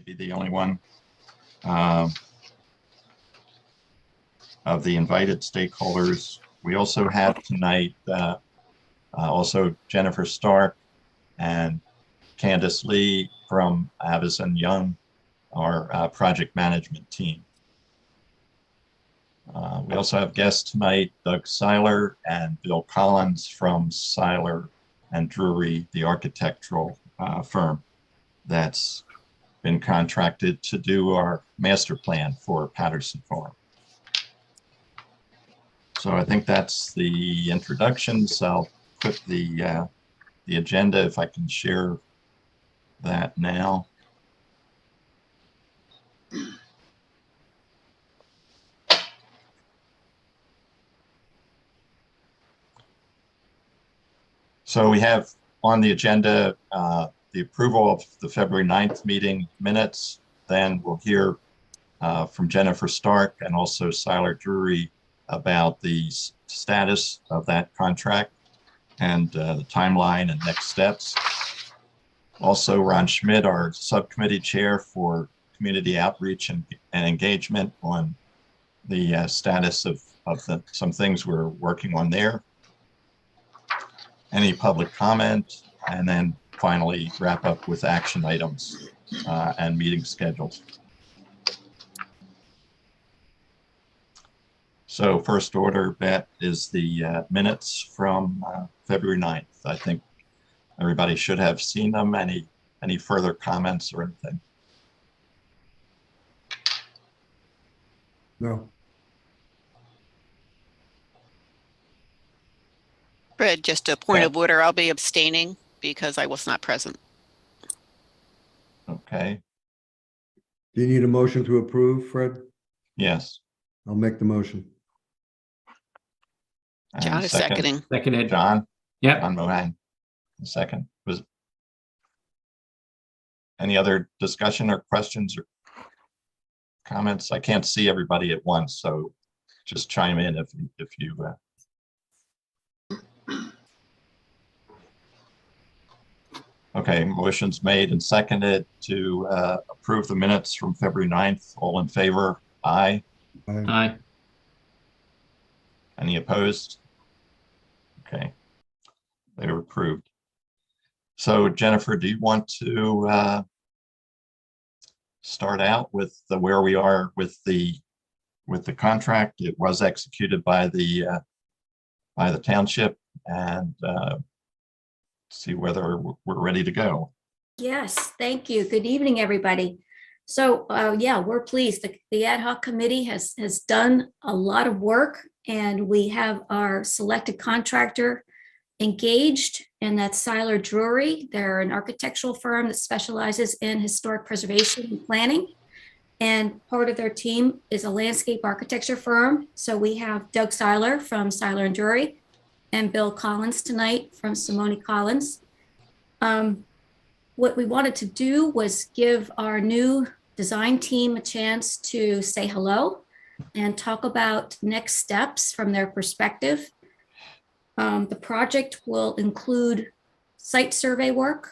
maybe the only one of the invited stakeholders. We also have tonight also Jennifer Stark and Candace Lee from Avison Young, our project management team. We also have guests tonight, Doug Seiler and Bill Collins from Seiler and Drury, the architectural firm that's been contracted to do our master plan for Patterson Farm. So I think that's the introductions. I'll put the agenda, if I can share that now. So we have on the agenda the approval of the February 9th meeting minutes. Then we'll hear from Jennifer Stark and also Seiler Drury about the status of that contract and the timeline and next steps. Also, Ron Schmidt, our subcommittee chair for community outreach and engagement, on the status of some things we're working on there. Any public comment, and then finally wrap up with action items and meeting schedules. So first order, Bet, is the minutes from February 9th. I think everybody should have seen them. Any further comments or anything? No. Fred, just a point of order, I'll be abstaining because I was not present. Okay. Do you need a motion to approve, Fred? Yes. I'll make the motion. And John is seconding. Seconded. John? Yep. John Mohan. Second. Was any other discussion or questions or comments? I can't see everybody at once, so just chime in if you Okay, motion's made and seconded to approve the minutes from February 9th. All in favor? Aye. Aye. Any opposed? Okay, they were approved. So Jennifer, do you want to start out with where we are with the contract? It was executed by the township, and see whether we're ready to go. Yes, thank you. Good evening, everybody. So yeah, we're pleased. The ad hoc committee has done a lot of work, and we have our selected contractor engaged, and that's Seiler Drury. They're an architectural firm that specializes in historic preservation and planning. And part of their team is a landscape architecture firm. So we have Doug Seiler from Seiler and Drury and Bill Collins tonight from Simone Collins. What we wanted to do was give our new design team a chance to say hello and talk about next steps from their perspective. The project will include site survey work.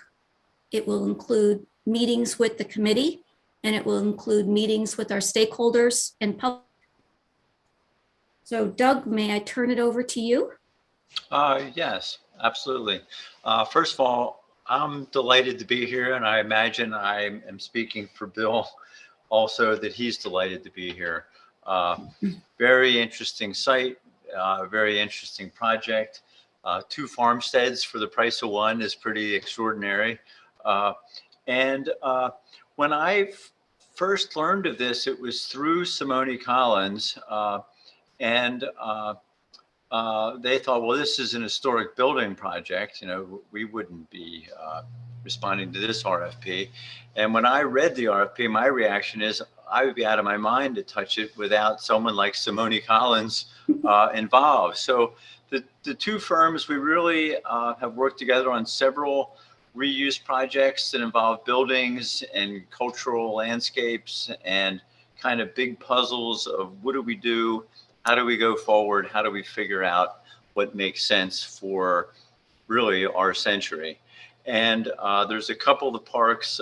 It will include meetings with the committee, and it will include meetings with our stakeholders and public. So Doug, may I turn it over to you? Yes, absolutely. First of all, I'm delighted to be here, and I imagine I am speaking for Bill also, that he's delighted to be here. Very interesting site, very interesting project. 2 farmsteads for the price of 1 is pretty extraordinary. And when I first learned of this, it was through Simone Collins, and they thought, well, this is an historic building project. You know, we wouldn't be responding to this RFP. And when I read the RFP, my reaction is I would be out of my mind to touch it without someone like Simone Collins involved. So the 2 firms, we really have worked together on several reuse projects that involve buildings and cultural landscapes and kind of big puzzles of what do we do? How do we go forward? How do we figure out what makes sense for really our century? And there's a couple of the parks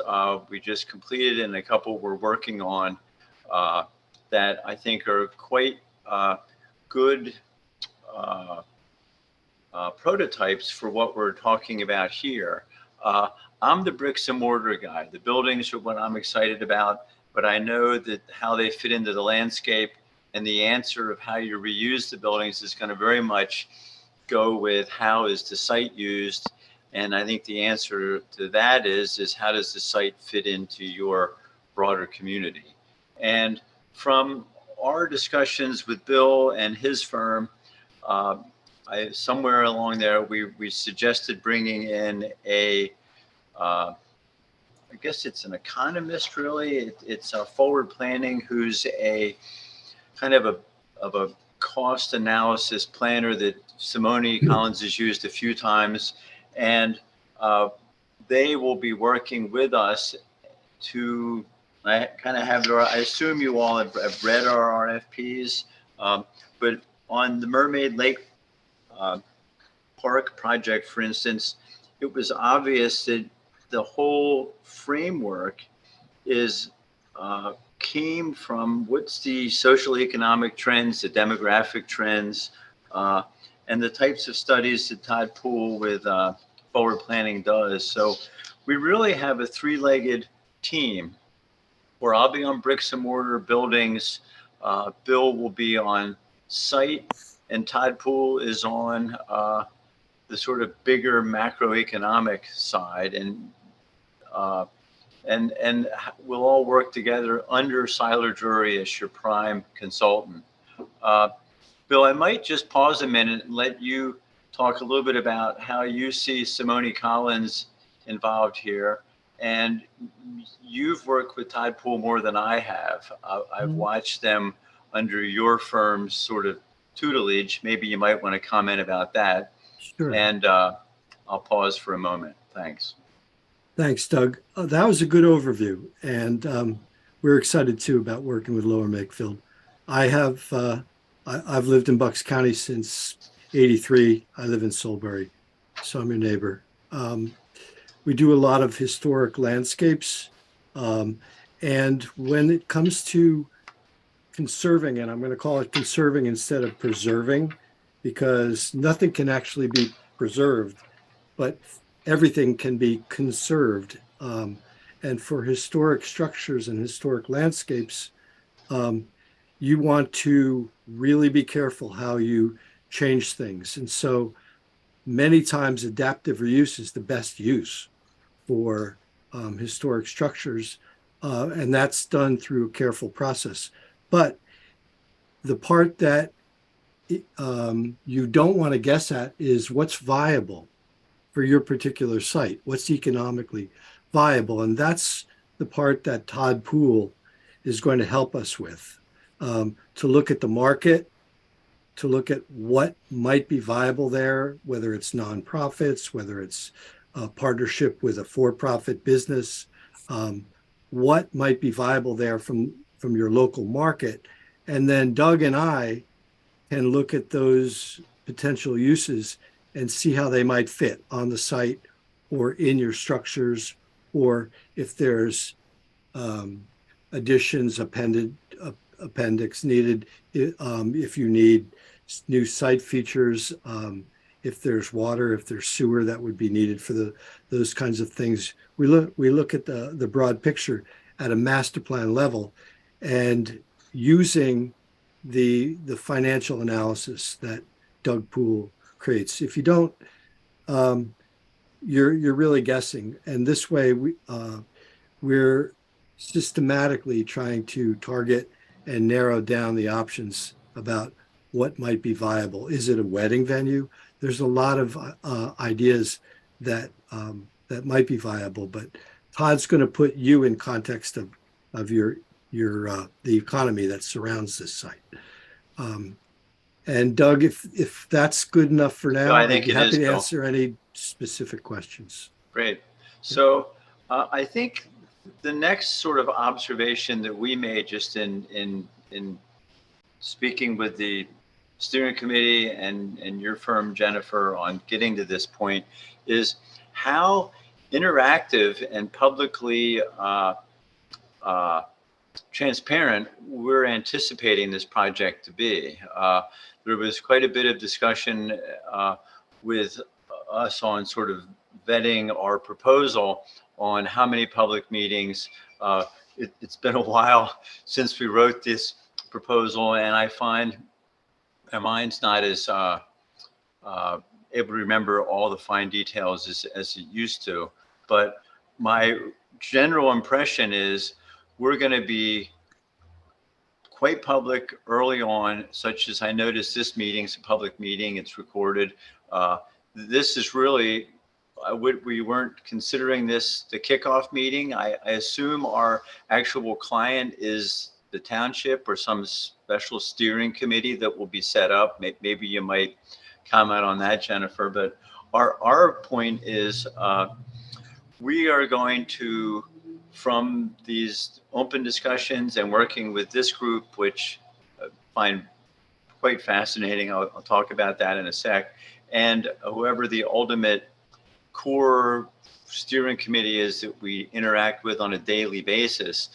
we just completed and a couple we're working on that I think are quite good prototypes for what we're talking about here. I'm the bricks and mortar guy. The buildings are what I'm excited about, but I know that how they fit into the landscape and the answer of how you reuse the buildings is going to very much go with how is the site used. And I think the answer to that is how does the site fit into your broader community? And from our discussions with Bill and his firm, somewhere along there, we suggested bringing in I guess it's an economist, really. It's a forward planning who's a kind of a cost analysis planner that Simone Collins has used a few times. And they will be working with us to, I kind of have, I assume you all have read our RFPs, but on the Mermaid Lake Park project, for instance, it was obvious that the whole framework came from what's the social economic trends, the demographic trends, and the types of studies that Todd Poole with forward planning does. So we really have a three-legged team where I'll be on bricks and mortar buildings, Bill will be on site, and Todd Poole is on the sort of bigger macroeconomic side, and we'll all work together under Seiler Drury as your prime consultant. Bill, I might just pause a minute and let you talk a little bit about how you see Simone Collins involved here. And you've worked with Todd Poole more than I have. I've watched them under your firm's sort of tutelage. Maybe you might want to comment about that. Sure. And I'll pause for a moment. Thanks. Thanks, Doug. That was a good overview. And we're excited too about working with Lower Makefield. I've lived in Bucks County since '83. I live in Solebury, so I'm your neighbor. We do a lot of historic landscapes. And when it comes to conserving, and I'm going to call it conserving instead of preserving, because nothing can actually be preserved, but everything can be conserved. And for historic structures and historic landscapes, you want to really be careful how you change things. And so many times adaptive reuse is the best use for historic structures. And that's done through a careful process. But the part that you don't want to guess at is what's viable for your particular site, what's economically viable. And that's the part that Todd Poole is going to help us with, to look at the market, to look at what might be viable there, whether it's nonprofits, whether it's a partnership with a for-profit business, what might be viable there from your local market. And then Doug and I can look at those potential uses and see how they might fit on the site or in your structures, or if there's additions, appendix needed, if you need new site features, if there's water, if there's sewer that would be needed for those kinds of things. We look at the broad picture at a master plan level, and using the financial analysis that Doug Poole creates. If you don't, you're really guessing. And this way, we're systematically trying to target and narrow down the options about what might be viable. Is it a wedding venue? There's a lot of ideas that might be viable, but Todd's going to put you in context of the economy that surrounds this site. And Doug, if that's good enough for now, No, I think I'd be it happy is, to Bill. answer any specific questions. Great. So I think the next sort of observation that we made just in speaking with the steering committee and your firm, Jennifer, on getting to this point is how interactive and publicly transparent we're anticipating this project to be. There was quite a bit of discussion with us on sort of vetting our proposal on how many public meetings. It's been a while since we wrote this proposal, and I find my mind's not as able to remember all the fine details as it used to. But my general impression is we're going to be quite public early on, such as I noticed this meeting's a public meeting, it's recorded. This is really, we weren't considering this the kickoff meeting. I assume our actual client is the township or some special steering committee that will be set up. Maybe you might comment on that, Jennifer, but our point is we are going to, from these open discussions and working with this group, which I find quite fascinating. I'll talk about that in a sec. And whoever the ultimate core steering committee is that we interact with on a daily basis,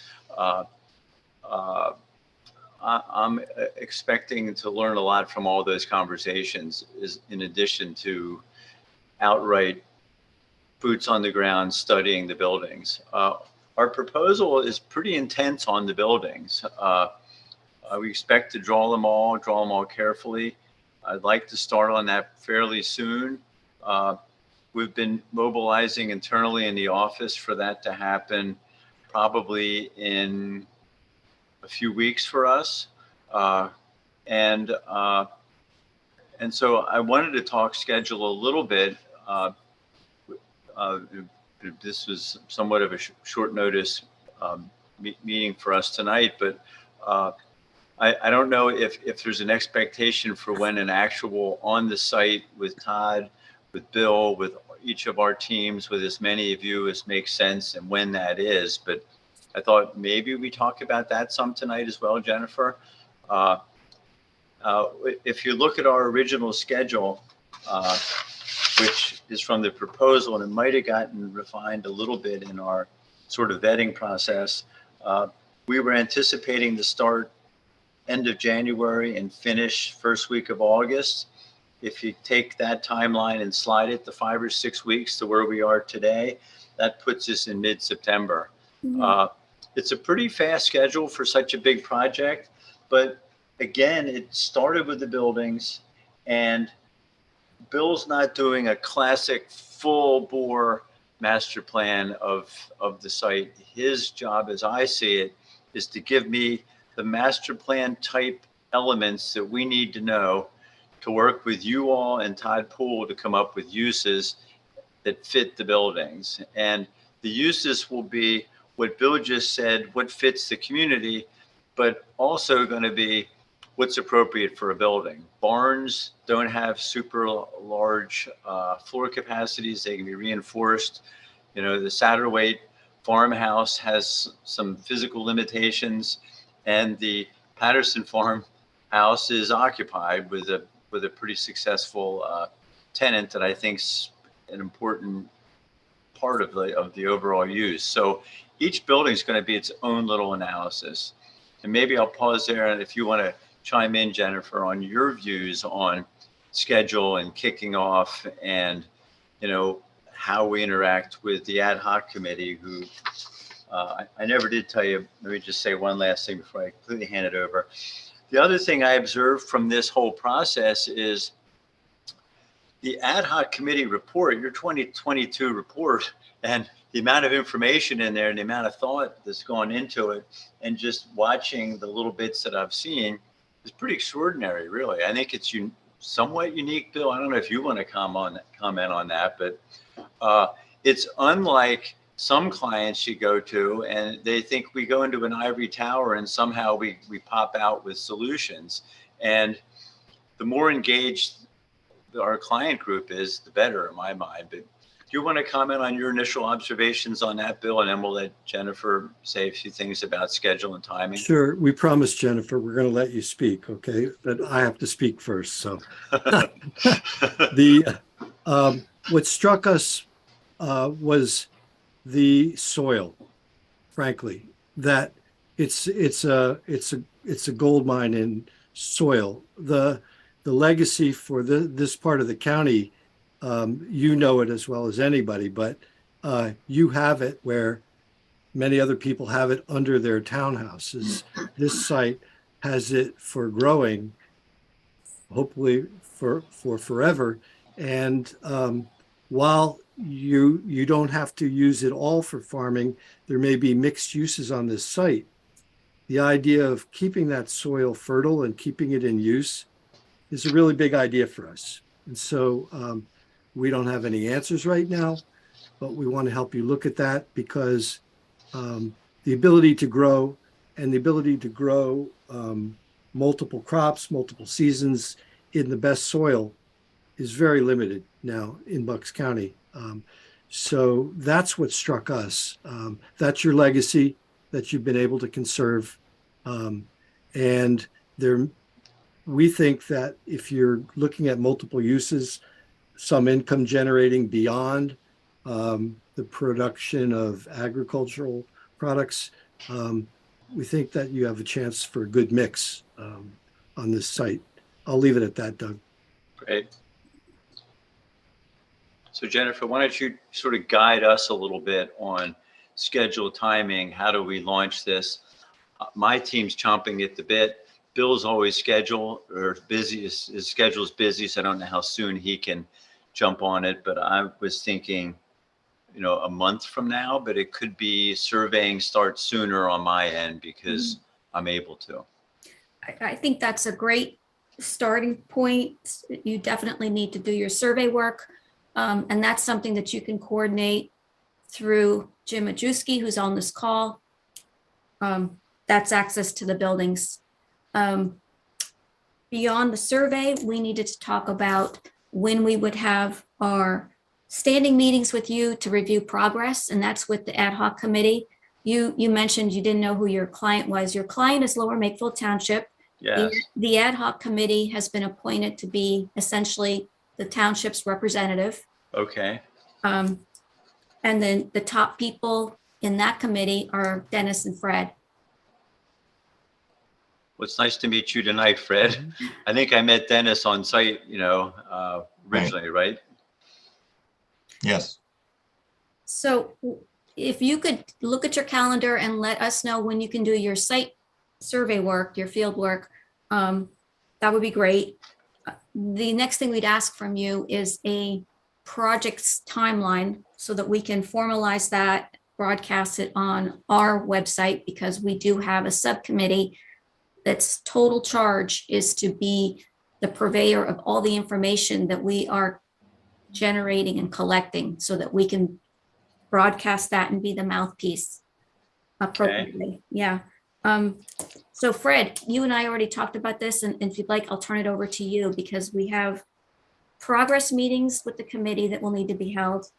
I'm expecting to learn a lot from all those conversations, in addition to outright boots on the ground studying the buildings. Our proposal is pretty intense on the buildings. We expect to draw them all carefully. I'd like to start on that fairly soon. We've been mobilizing internally in the office for that to happen probably in a few weeks for us. And so I wanted to talk schedule a little bit. This was somewhat of a short notice meeting for us tonight, but I don't know if there's an expectation for when an actual on the site with Todd, with Bill, with each of our teams, with as many of you as makes sense, and when that is. But I thought maybe we talk about that some tonight as well, Jennifer. If you look at our original schedule, which is from the proposal, and it might have gotten refined a little bit in our sort of vetting process, we were anticipating to start end of January and finish first week of August. If you take that timeline and slide it to 5 or 6 weeks to where we are today, that puts us in mid-September. It's a pretty fast schedule for such a big project, but again, it started with the buildings, and Bill's not doing a classic full bore master plan of the site. His job, as I see it, is to give me the master plan type elements that we need to know to work with you all and Todd Poole to come up with uses that fit the buildings. And the uses will be what Bill just said, what fits the community, but also going to be what's appropriate for a building. Barns don't have super large floor capacities. They can be reinforced. You know, the Satterwhite farmhouse has some physical limitations, and the Patterson farmhouse is occupied with a pretty successful tenant that I think's an important part of the overall use. So each building is going to be its own little analysis. And maybe I'll pause there, and if you want to chime in, Jennifer, on your views on schedule and kicking off, and you know how we interact with the ad hoc committee, who I never did tell you. Let me just say one last thing before I completely hand it over. The other thing I observed from this whole process is the ad hoc committee report, your 2022 report, and the amount of information in there and the amount of thought that's gone into it, and just watching the little bits that I've seen is pretty extraordinary, really. I think it's somewhat unique, Bill. I don't know if you want to comment on that, but it's unlike some clients you go to and they think we go into an ivory tower and somehow we pop out with solutions. And the more engaged our client group is, the better in my mind. But do you want to comment on your initial observations on that, Bill? And then we'll let Jennifer say a few things about schedule and timing. Sure. We promised, Jennifer, we're going to let you speak, okay? But I have to speak first. So what struck us was the soil, frankly, that it's a gold mine in soil. The legacy for this part of the county, you know it as well as anybody, but you have it where many other people have it under their townhouses. This site has it for growing, hopefully for forever. And while you don't have to use it all for farming, there may be mixed uses on this site. The idea of keeping that soil fertile and keeping it in use is a really big idea for us. And so we don't have any answers right now, but we want to help you look at that, because the ability to grow and the ability to grow multiple crops, multiple seasons in the best soil is very limited now in Bucks County. So that's what struck us. That's your legacy that you've been able to conserve. And we think that if you're looking at multiple uses, some income generating beyond the production of agricultural products, we think that you have a chance for a good mix on this site. I'll leave it at that, Doug. Great. So Jennifer, why don't you sort of guide us a little bit on schedule, timing? How do we launch this? My team's chomping at the bit. Bill's always busy. His schedule's busy, so I don't know how soon he can jump on it. But I was thinking, a month from now, but it could be surveying starts sooner on my end because I'm able to. I think that's a great starting point. You definitely need to do your survey work. And that's something that you can coordinate through Jim Majewski, who's on this call. That's access to the buildings. Beyond the survey, we needed to talk about when we would have our standing meetings with you to review progress, and that's with the ad hoc committee. You mentioned you didn't know who your client was. Your client is Lower Makefield Township. Yes. The ad hoc committee has been appointed to be essentially the township's representative. Okay. And then the top people in that committee are Dennis and Fred. Well, it's nice to meet you tonight, Fred. I think I met Dennis on site, originally, right? Yes. So if you could look at your calendar and let us know when you can do your site survey work, your field work, that would be great. The next thing we'd ask from you is a project's timeline so that we can formalize that, broadcast it on our website, because we do have a subcommittee that's total charge is to be the purveyor of all the information that we are generating and collecting so that we can broadcast that and be the mouthpiece appropriately. Okay. Yeah. So Fred, you and I already talked about this, and if you'd like, I'll turn it over to you, because we have progress meetings with the committee that will need to be held.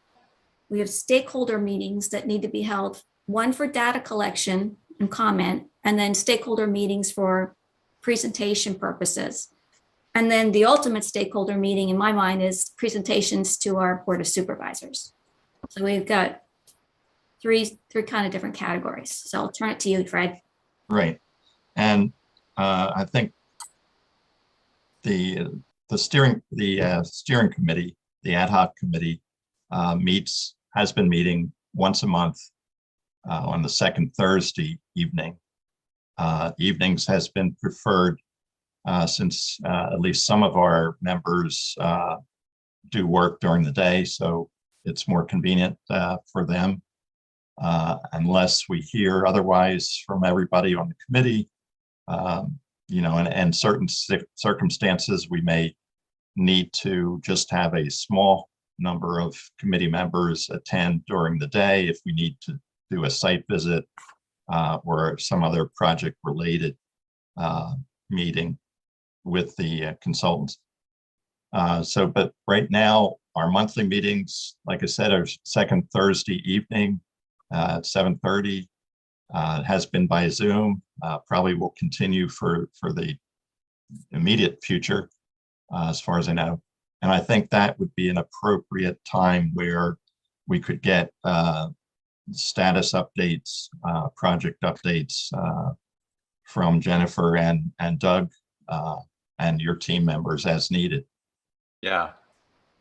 We have stakeholder meetings that need to be held, one for data collection and comment, and then stakeholder meetings for presentation purposes. And then the ultimate stakeholder meeting in my mind is presentations to our Board of Supervisors. So we've got three kind of different categories. So I'll turn it to you, Fred. Right. And I think the steering committee, the ad hoc committee, has been meeting once a month on the second Thursday evening. Evenings has been preferred since at least some of our members do work during the day, so it's more convenient for them. Unless we hear otherwise from everybody on the committee, in certain circumstances, we may need to just have a small number of committee members attend during the day if we need to do a site visit or some other project-related meeting with the consultants. But right now, our monthly meetings, like I said, are second Thursday evening at 7:30. Has been by Zoom, probably will continue for the immediate future, as far as I know. And I think that would be an appropriate time where we could get status updates, project updates from Jennifer and Doug and your team members as needed. Yeah,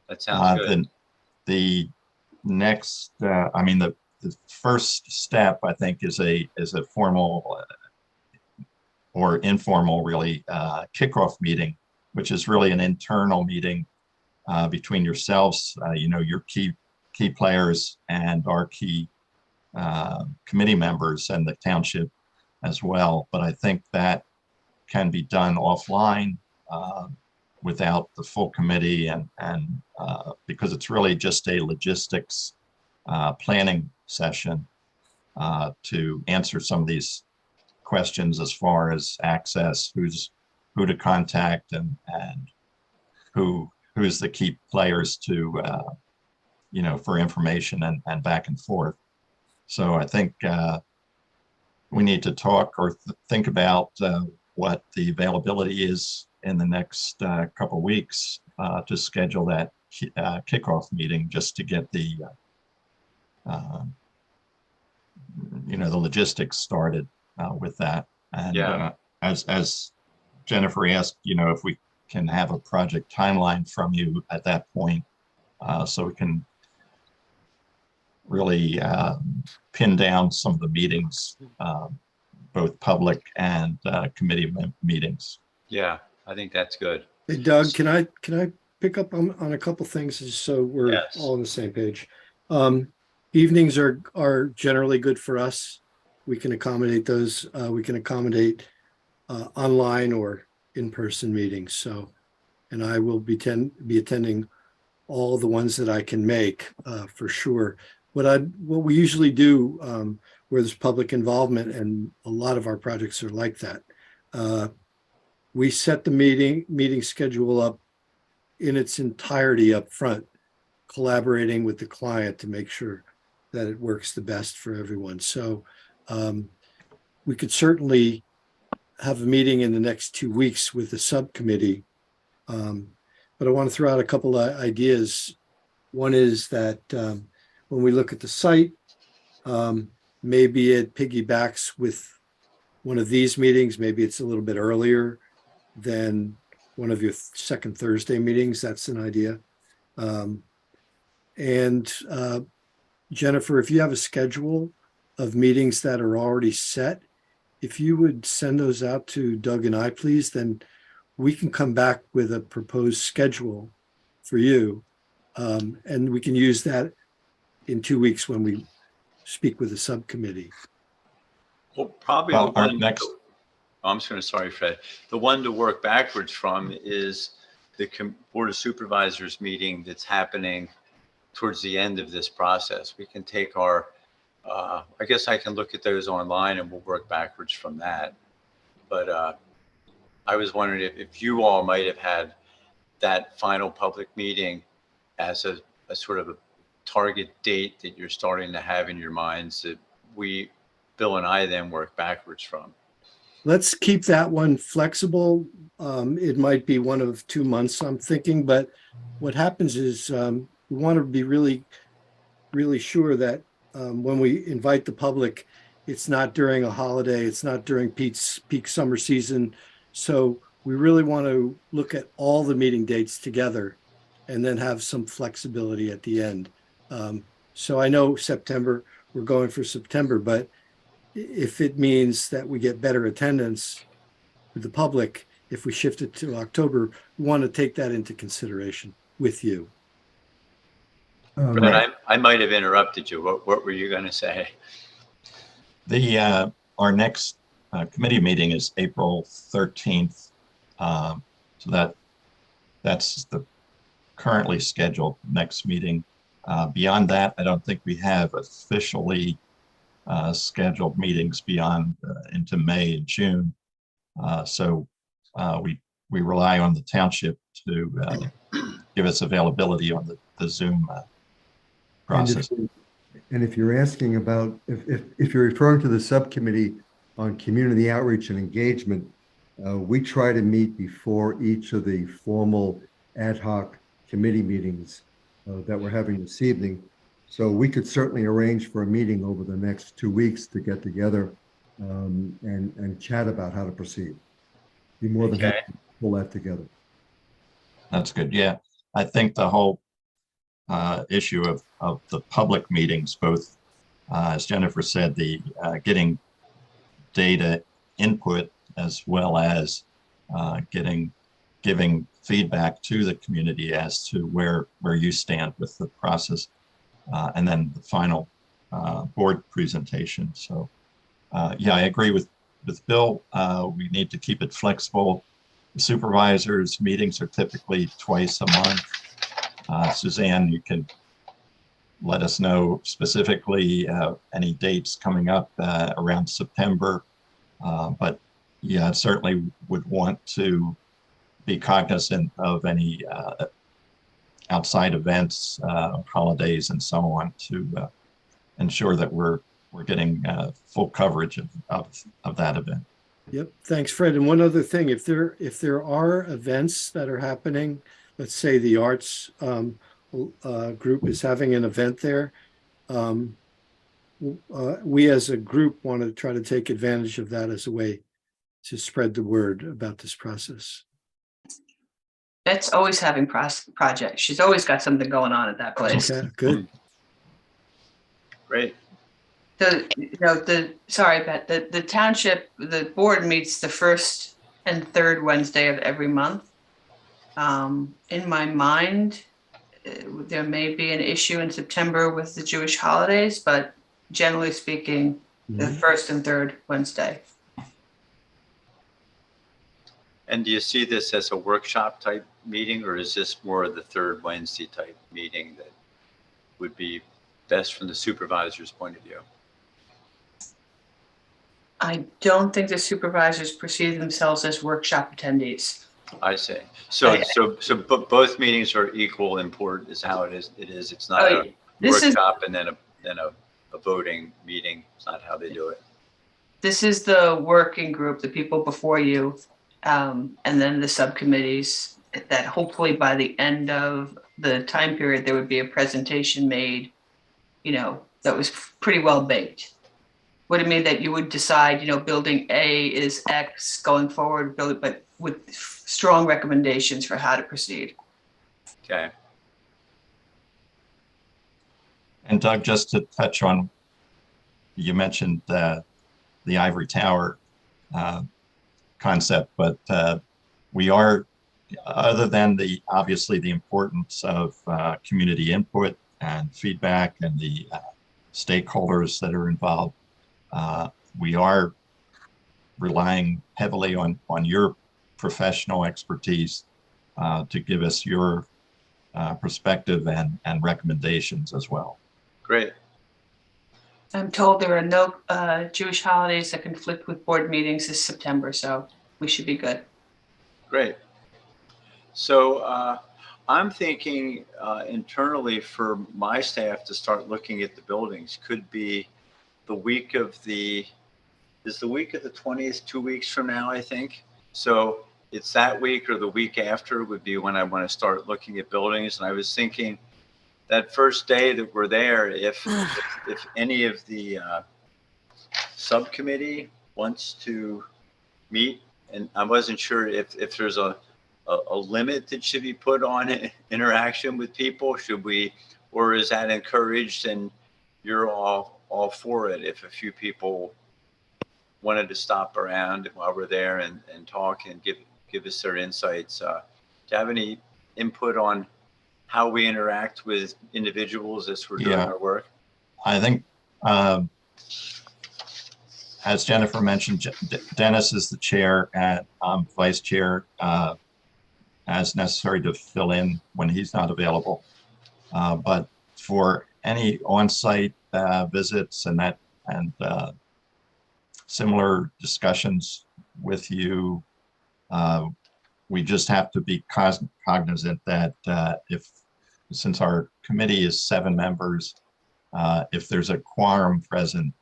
that sounds good. The next, I mean, the first step, I think, is a formal or informal, really, kickoff meeting, which is really an internal meeting between yourselves, you know, your key players and our key committee members and the township as well. But I think that can be done offline without the full committee, and because it's really just a logistics planning session to answer some of these questions as far as access, who to contact, and who's the key players to you know, for information and back and forth. So I think we need to talk or think about what the availability is in the next couple of weeks to schedule that kickoff meeting, just to get the you know, the logistics started with that. And Yeah. As Jennifer asked, you know, if we can have a project timeline from you at that point, so we can really pin down some of the meetings, both public and committee meetings. Yeah, I think that's good. Hey, Doug, can I pick up on a couple things just so we're Yes. all on the same page? Evenings are generally good for us. We can accommodate those. We can accommodate online or in-person meetings. So, and I will be attending all the ones that I can make for sure. What we usually do where there's public involvement, and a lot of our projects are like that, we set the meeting schedule up in its entirety up front, collaborating with the client to make sure that it works the best for everyone. So we could certainly have a meeting in the next 2 weeks with the subcommittee. But I want to throw out a couple of ideas. One is that when we look at the site, maybe it piggybacks with one of these meetings. Maybe it's a little bit earlier than one of your second Thursday meetings. That's an idea. And Jennifer, if you have a schedule of meetings that are already set, if you would send those out to Doug and I, please, then we can come back with a proposed schedule for you. And we can use that in 2 weeks when we speak with the subcommittee. Well, probably Well, the our one, next, I'm just going to, sorry, Fred. The one to work backwards from is the Board of Supervisors meeting that's happening towards the end of this process. We can take our, I guess I can look at those online and we'll work backwards from that. But I was wondering if you all might have had that final public meeting as a sort of a target date that you're starting to have in your minds that Bill and I then work backwards from. Let's keep that one flexible. It might be 1 of 2 months, I'm thinking, but what happens is we want to be really, really sure that when we invite the public, it's not during a holiday, it's not during peak summer season. So we really want to look at all the meeting dates together and then have some flexibility at the end. So I know September, we're going for September, but if it means that we get better attendance with the public, if we shift it to October, we want to take that into consideration with you. Fred, I might have interrupted you. What were you going to say? Our next committee meeting is April 13th. So that's the currently scheduled next meeting. Beyond that, I don't think we have officially scheduled meetings beyond into May and June. So we rely on the township to give us availability on the Zoom process. And if you're asking about, if you're referring to the subcommittee on community outreach and engagement, we try to meet before each of the formal ad hoc committee meetings that we're having this evening. So we could certainly arrange for a meeting over the next 2 weeks to get together and chat about how to proceed. Be more than happy to pull that together. That's good. Yeah, I think the whole issue of the public meetings, both, as Jennifer said, the getting data input as well as giving feedback to the community as to where you stand with the process, and then the final board presentation. So yeah, I agree with Bill. We need to keep it flexible. The supervisors meetings are typically twice a month. Suzanne, you can let us know specifically any dates coming up around September. But yeah, I certainly would want to be cognizant of any outside events, holidays, and so on to ensure that we're getting full coverage of that event. Yep. Thanks, Fred. And one other thing, if there are events that are happening, let's say the arts group is having an event there, we as a group want to try to take advantage of that as a way to spread the word about this process. Bet's always having projects. She's always got something going on at that place. Okay, good. Great. Sorry, Bet, the township, the board meets the first and third Wednesday of every month. In my mind, there may be an issue in September with the Jewish holidays, but generally speaking, the first and third Wednesday. And do you see this as a workshop type meeting, or is this more of the third Wednesday type meeting that would be best from the supervisor's point of view? I don't think the supervisors perceive themselves as workshop attendees. I see. So both meetings are equal import is how it is. It's not a workshop and then a voting meeting. It's not how they do it. This is the working group, the people before you, and then the subcommittees that hopefully by the end of the time period, there would be a presentation made, that was pretty well baked. Would it mean that you would decide, building A is X going forward, but with strong recommendations for how to proceed? Okay. And Doug, just to touch on, you mentioned the ivory tower concept, but we are, other than obviously the importance of community input and feedback and the stakeholders that are involved, we are relying heavily on your professional expertise to give us your perspective and recommendations as well. Great. I'm told there are no Jewish holidays that conflict with board meetings this September, so we should be good. Great. So I'm thinking internally for my staff to start looking at the buildings could be the week of the 20th, 2 weeks from now, I think. So it's that week or the week after would be when I want to start looking at buildings. And I was thinking that first day that we're there, if any of the subcommittee wants to meet, and I wasn't sure if there's a limit that should be put on interaction with people, or is that encouraged and you're all for it if a few people wanted to stop around while we're there and talk and give us their insights? Do you have any input on how we interact with individuals as we're doing our work? I think, as Jennifer mentioned, Dennis is the chair and I'm vice chair, as necessary to fill in when he's not available. But for any on-site visits and similar discussions with you, we just have to be cognizant that since our committee is 7 members, if there's a quorum present,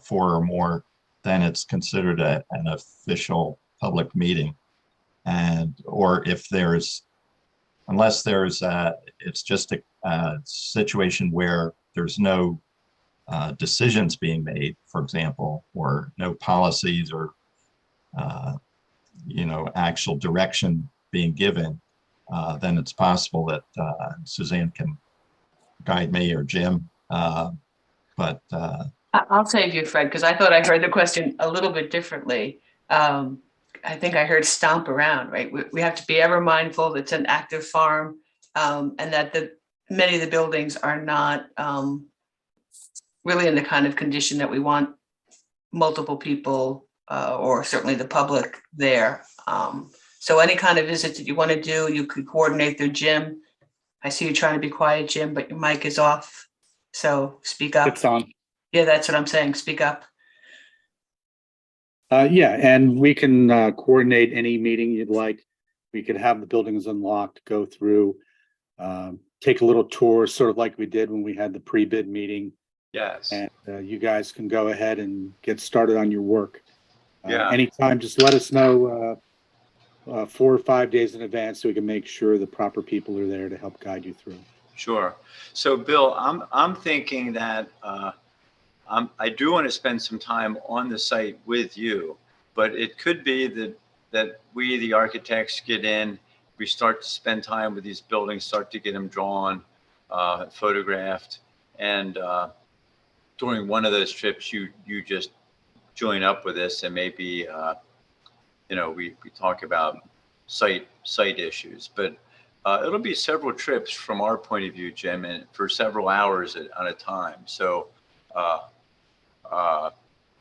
4 or more, then it's considered an official public meeting. Or if unless there's it's just a situation where there's no decisions being made, for example, or no policies or actual direction being given, then it's possible that Suzanne can guide me or Jim. I'll save you, Fred, because I thought I heard the question a little bit differently. I think I heard stomp around, right? We have to be ever mindful that it's an active farm, and that many of the buildings are not really in the kind of condition that we want multiple people or certainly the public there. So any kind of visits that you want to do, you could coordinate through Jim. I see you trying to be quiet, Jim, but your mic is off. So speak up. It's on. Yeah, that's what I'm saying. Speak up. Yeah, and we can coordinate any meeting you'd like. We could have the buildings unlocked, go through, take a little tour, sort of like we did when we had the pre-bid meeting. Yes. And you guys can go ahead and get started on your work. Yeah. Anytime, just let us know 4 or 5 days in advance so we can make sure the proper people are there to help guide you through. Sure. So Bill, I'm thinking that I do want to spend some time on the site with you, but it could be that we, the architects, get in, we start to spend time with these buildings, start to get them drawn, photographed, and during one of those trips, you just join up with us, and maybe we talk about site issues, but it'll be several trips from our point of view, Jim, and for several hours at a time. So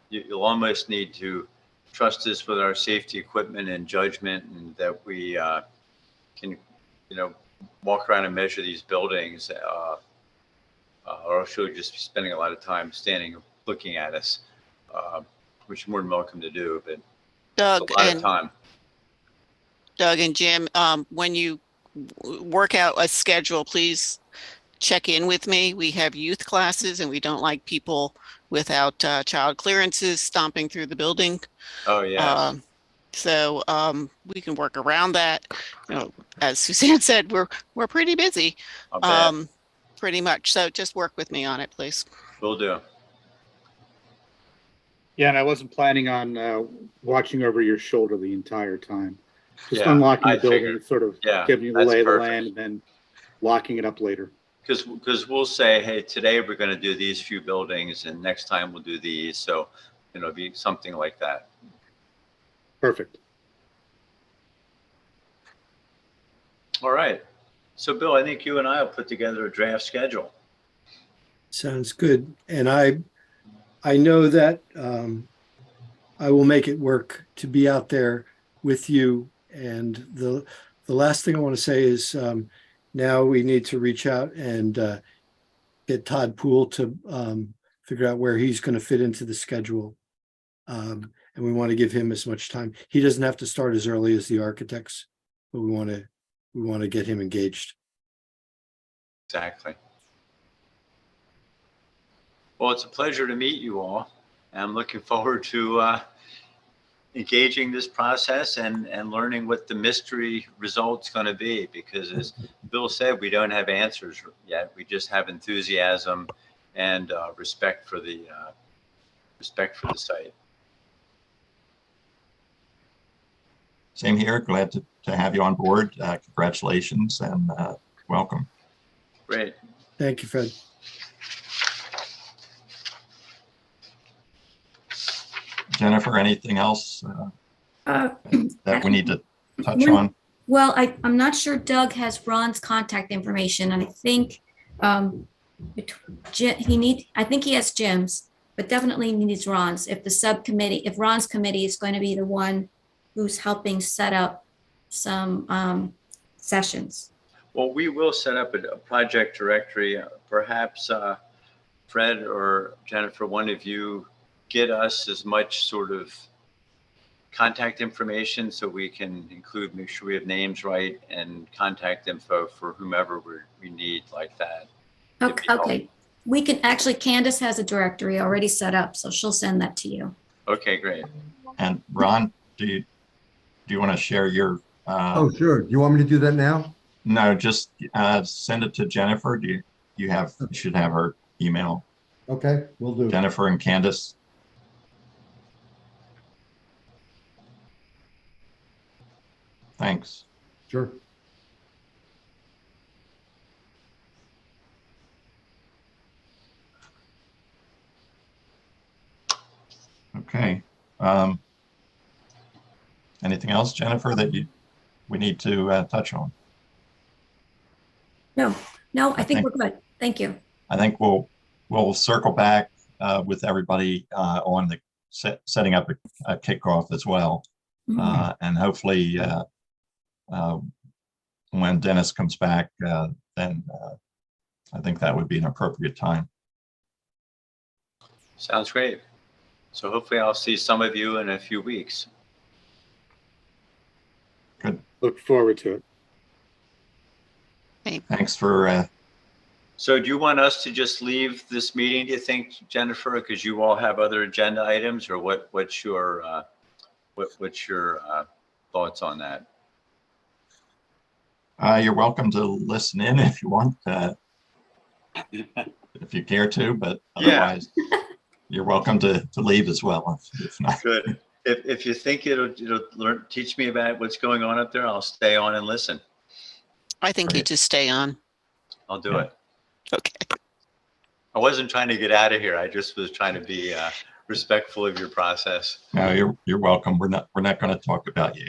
you'll almost need to trust us with our safety equipment and judgment, and that we can, walk around and measure these buildings, or else you'll just be spending a lot of time standing looking at us, which you're more than welcome to do, but Doug it's a lot of time. Doug and Jim, when you work out a schedule, please check in with me. We have youth classes, and we don't like people without child clearances stomping through the building. Oh, yeah. So we can work around that. As Suzanne said, we're pretty busy, pretty much. So just work with me on it, please. Will do. Yeah, and I wasn't planning on watching over your shoulder the entire time. Just Yeah, unlocking I the building, figured. sort of Yeah, giving you the that's lay of the perfect. land, and then locking it up later. Because we'll say, hey, today we're going to do these few buildings, and next time we'll do these. So, it'll be something like that. Perfect. All right. So, Bill, I think you and I will put together a draft schedule. Sounds good. And I know that I will make it work to be out there with you. And the last thing I want to say is now we need to reach out and get Todd Poole to figure out where he's going to fit into the schedule. And we want to give him as much time. He doesn't have to start as early as the architects, but we want to get him engaged. Exactly. Well, it's a pleasure to meet you all. I'm looking forward to engaging this process and learning what the mystery result's going to be, because as Bill said, we don't have answers yet. We just have enthusiasm and respect for the site. Same here. Glad to have you on board. Congratulations and welcome. Great. Thank you, Fred. Jennifer, anything else that we need to touch One- on? Well, I'm not sure Doug has Ron's contact information, and I think I think he has Jim's, but definitely needs Ron's. If Ron's committee is going to be the one who's helping set up some sessions. Well, we will set up a project directory. Perhaps Fred or Jennifer, one of you, get us as much sort of contact information so we can make sure we have names right, and contact info for whomever we need like that. Okay. We can actually, Candace has a directory already set up, so she'll send that to you. Okay, great. And Ron, do you want to share your? Oh, sure. Do you want me to do that now? No, just send it to Jennifer. You should have her email Okay, will do. Jennifer and Candace. Thanks. Sure. Okay. Anything else, Jennifer, that we need to touch on? No, I think we're good. Thank you. I think we'll circle back with everybody on the setting up a kickoff as well. And hopefully when Dennis comes back, then I think that would be an appropriate time. Sounds great. So hopefully I'll see some of you in a few weeks. Good. Look forward to it. Thanks for. So do you want us to just leave this meeting, do you think, Jennifer, because you all have other agenda items, or what's your thoughts on that? You're welcome to listen in if you want, if you care to, but otherwise, you're welcome to leave as well. If not. Good. If you think it'll teach me about what's going on up there, I'll stay on and listen. I think you just stay on. I'll do it. Okay. I wasn't trying to get out of here. I just was trying to be respectful of your process. No, you're welcome. We're not going to talk about you.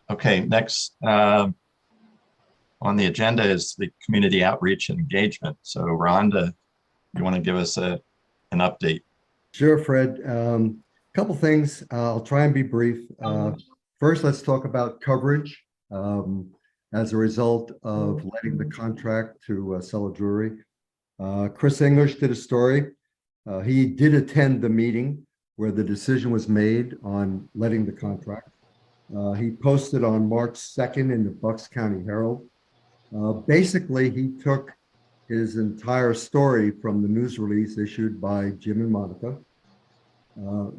Okay, next on the agenda is the community outreach and engagement. So Rhonda, you want to give us an update? Sure, Fred. Couple things. I'll try and be brief. First, let's talk about coverage. As a result of letting the contract to sell a brewery. Chris English did a story. He did attend the meeting where the decision was made on letting the contract. He posted on March 2nd in the Bucks County Herald. Basically, he took his entire story from the news release issued by Jim and Monica.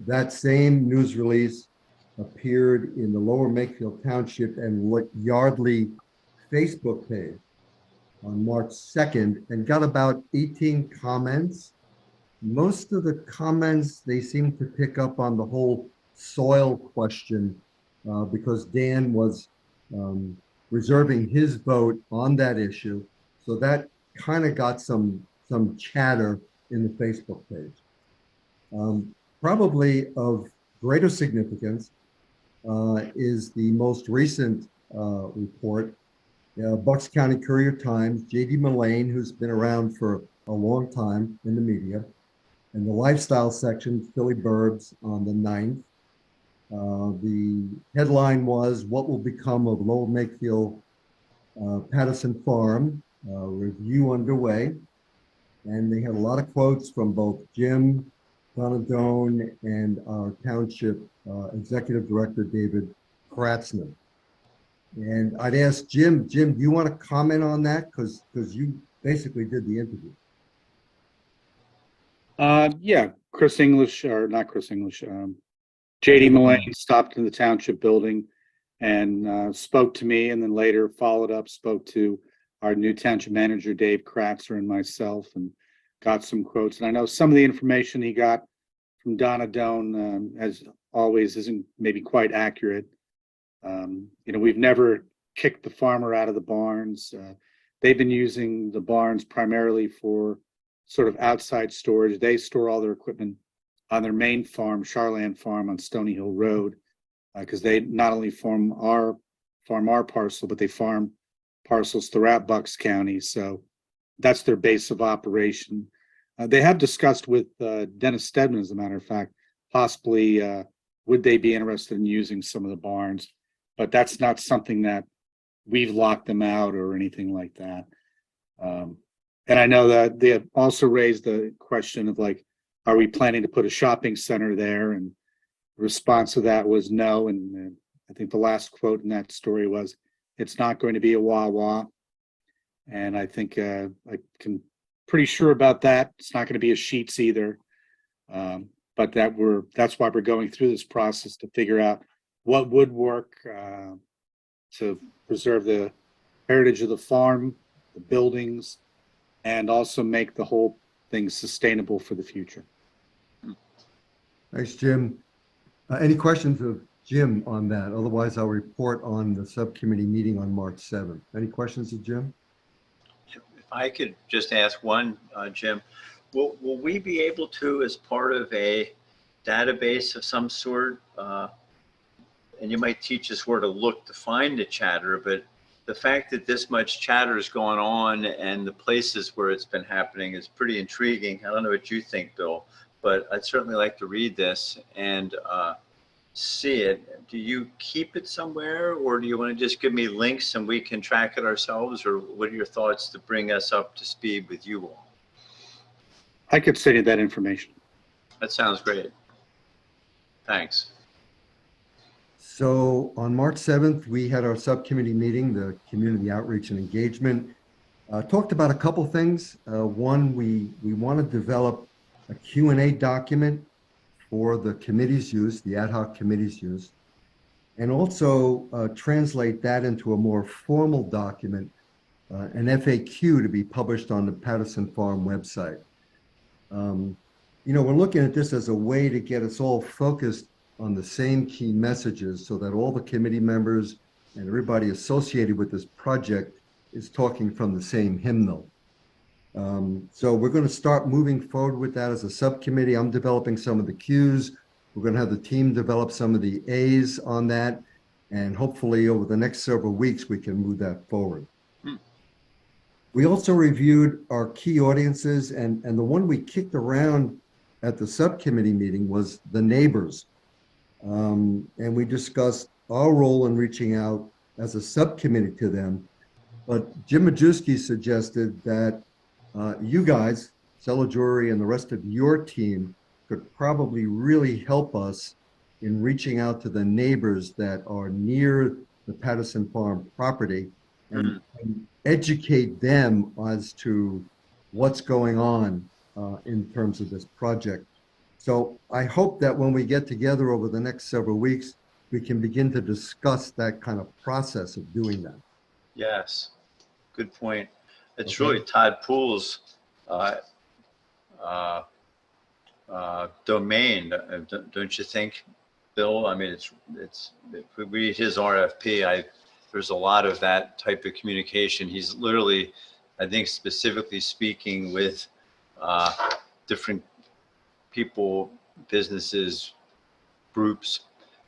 That same news release appeared in the Lower Makefield Township and Yardley Facebook page on March 2nd and got about 18 comments. Most of the comments, they seem to pick up on the whole soil question because Dan was reserving his vote on that issue. So that kind of got some chatter in the Facebook page. Probably of greater significance is the most recent report. Bucks County Courier-Times, J.D. Mullane, who's been around for a long time in the media, and the lifestyle section, Philly Burbs, on the 9th. The headline was, "What will become of Lower Makefield Patterson Farm? Review underway." And they had a lot of quotes from both Jim Donadone and our township executive director, David Kratzman. And I'd ask Jim, do you want to comment on that? Because you basically did the interview. Yeah, Chris English, or not Chris English, J.D. Mullane stopped in the township building and spoke to me, and then later followed up, spoke to our new township manager, Dave Kratzer, and myself, and got some quotes. And I know some of the information he got from Donadone, as always, isn't maybe quite accurate. We've never kicked the farmer out of the barns. They've been using the barns primarily for sort of outside storage. They store all their equipment on their main farm, Charland Farm on Stony Hill Road, because they not only farm our parcel, but they farm parcels throughout Bucks County. So that's their base of operation. They have discussed with Dennis Stedman, as a matter of fact, possibly would they be interested in using some of the barns, but that's not something that we've locked them out or anything like that. And I know that they have also raised the question of, like, are we planning to put a shopping center there? And the response to that was no. And I think the last quote in that story was, it's not going to be a Wawa. And I think I can pretty sure about that. It's not going to be a Sheetz either. But that's why we're going through this process to figure out what would work to preserve the heritage of the farm, the buildings, and also make the whole thing sustainable for the future. Thanks, Jim. Any questions of Jim on that? Otherwise, I'll report on the subcommittee meeting on March 7th. Any questions of Jim? If I could just ask one, Jim, will we be able to, as part of a database of some sort, and you might teach us where to look to find the chatter, but the fact that this much chatter is going on and the places where it's been happening is pretty intriguing. I don't know what you think, Bill, but I'd certainly like to read this and see it. Do you keep it somewhere, or do you want to just give me links and we can track it ourselves, or what are your thoughts to bring us up to speed with you all? I could send you that information. That sounds great. Thanks. So on March 7th, we had our subcommittee meeting, the Community Outreach and Engagement. Talked about a couple things. One, we want to develop a Q&A document for the committee's use, the ad hoc committee's use, and also translate that into a more formal document, an FAQ to be published on the Patterson Farm website. You know, we're looking at this as a way to get us all focused on the same key messages so that all the committee members and everybody associated with this project is talking from the same hymnal. So we're going to start moving forward with that as a subcommittee. I'm developing some of the Qs. We're going to have the team develop some of the As on that. And hopefully over the next several weeks, we can move that forward. We also reviewed our key audiences, and the one we kicked around at the subcommittee meeting was the neighbors. And we discussed our role in reaching out as a subcommittee to them. But Jim Majewski suggested that you guys, Cellar Drury and the rest of your team, could probably really help us in reaching out to the neighbors that are near the Patterson Farm property and educate them as to what's going on in terms of this project. So I hope that when we get together over the next several weeks, we can begin to discuss that kind of process of doing that. Yes, good point. It's Okay. really Todd Poole's domain, don't you think, Bill? I mean, it's if we read his RFP, there's a lot of that type of communication. He's literally, I think, specifically speaking with different people, businesses, groups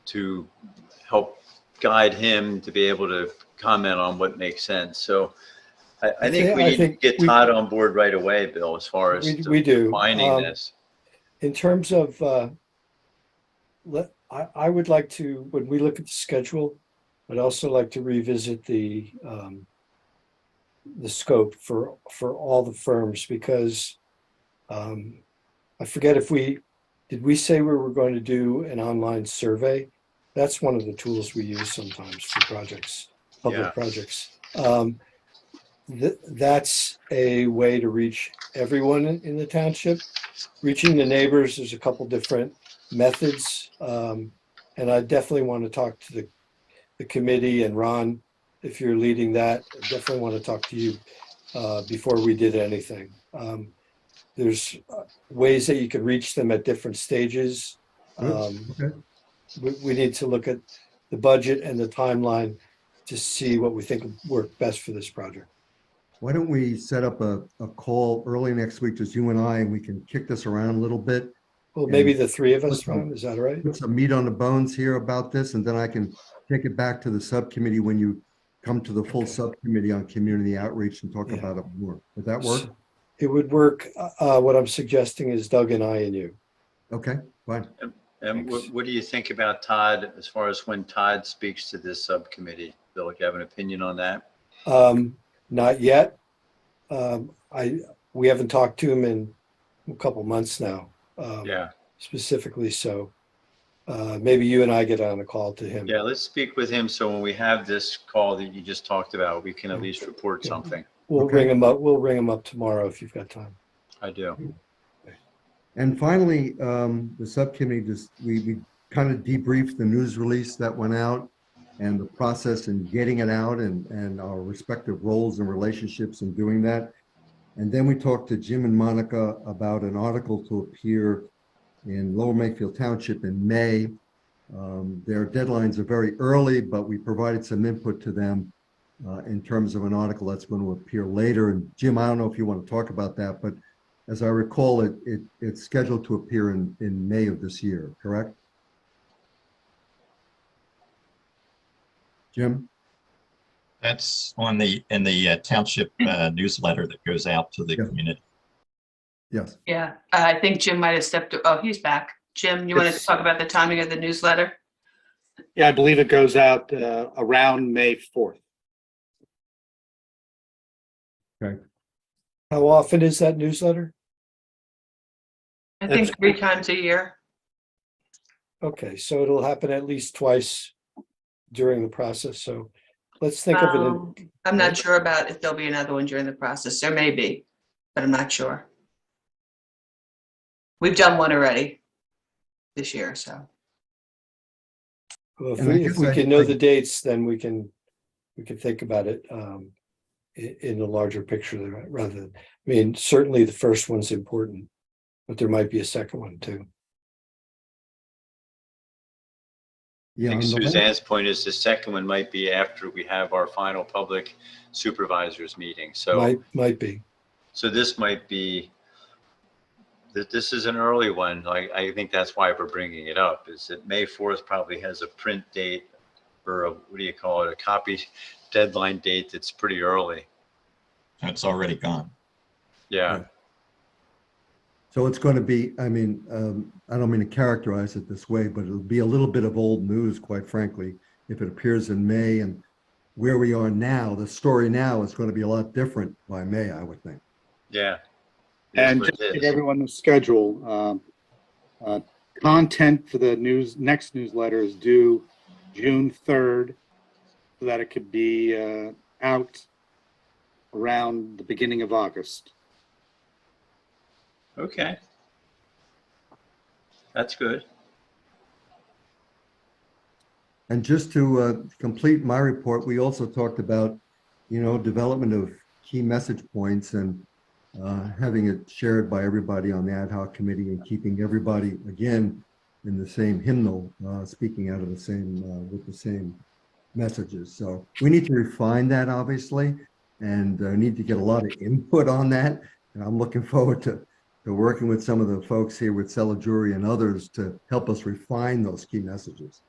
to help guide him to be able to comment on what makes sense. So I think we need to get Todd on board right away, Bill, as far as we do finding this. In terms of, I would like to, when we look at the schedule, I'd also like to revisit the scope for all the firms, because I forget if did we say we were going to do an online survey? That's one of the tools we use sometimes for projects, public projects. That's a way to reach everyone in the township. Reaching the neighbors, there's a couple different methods. And I definitely want to talk to the committee, and Ron, if you're leading that, I definitely want to talk to you before we did anything. There's ways that you can reach them at different stages. Okay. We need to look at the budget and the timeline to see what we think would work best for this project. Why don't we set up a call early next week, just you and I, and we can kick this around a little bit. Well, maybe the three of us, Ron, is that all right? Put some meat on the bones here about this, and then I can take it back to the subcommittee when you come to the full subcommittee on community outreach and talk about it more. Would that work? It would work. What I'm suggesting is Doug and I and you. Okay, fine. And what do you think about Todd, as far as when Todd speaks to this subcommittee? Bill, do you have an opinion on that? Not yet. We haven't talked to him in a couple months now. Specifically, so maybe you and I get on a call to him. Yeah, let's speak with him, so when we have this call that you just talked about, we can at least report something. We'll ring him up. We'll ring him up tomorrow if you've got time. I do. And finally, the subcommittee we kind of debriefed the news release that went out. and the process in getting it out and our respective roles and relationships in doing that. And then we talked to Jim and Monica about an article to appear in Lower Makefield Township in May. Their deadlines are very early, but we provided some input to them in terms of an article that's going to appear later. And Jim, I don't know if you want to talk about that, but as I recall, it's scheduled to appear in May of this year, correct? Jim? That's on in the township newsletter that goes out to the community. Yes. Yeah, I think Jim might have stepped, oh, he's back. Jim, you want to talk about the timing of the newsletter? Yeah, I believe it goes out around May 4th. Okay. How often is that newsletter? I think 3 times a year. Okay, so it'll happen at least twice during the process. So let's think of it. I'm not sure about if there'll be another one during the process. There may be, but I'm not sure. We've done one already this year, so. Well, And I if guess we I- can know the dates, then we can think about it in a larger picture rather than, I mean, certainly the first one's important, but there might be a second one too. I Yeah. think on the Suzanne's point is the second one might be after we have our final public supervisors meeting. So, Might be. so this might be, this is an early one. Like, I think that's why we're bringing it up, is that May 4th probably has a print date or a, what do you call it, a copy deadline date that's pretty early. It's already gone. Yeah. So it's going to be, I mean, I don't mean to characterize it this way, but it'll be a little bit of old news, quite frankly, if it appears in May. And where we are now, the story now is going to be a lot different by May, I would think. Yeah. And That's just what to it give is. everyone the schedule, content for the next newsletter is due June 3rd, so that it could be out around the beginning of August. Okay. That's good. And just to complete my report, we also talked about, development of key message points and having it shared by everybody on the ad hoc committee and keeping everybody, again, in the same hymnal, speaking out of the same, with the same messages. So we need to refine that, obviously, and need to get a lot of input on that. And I'm looking forward to working with some of the folks here with Cellar Jury and others to help us refine those key messages.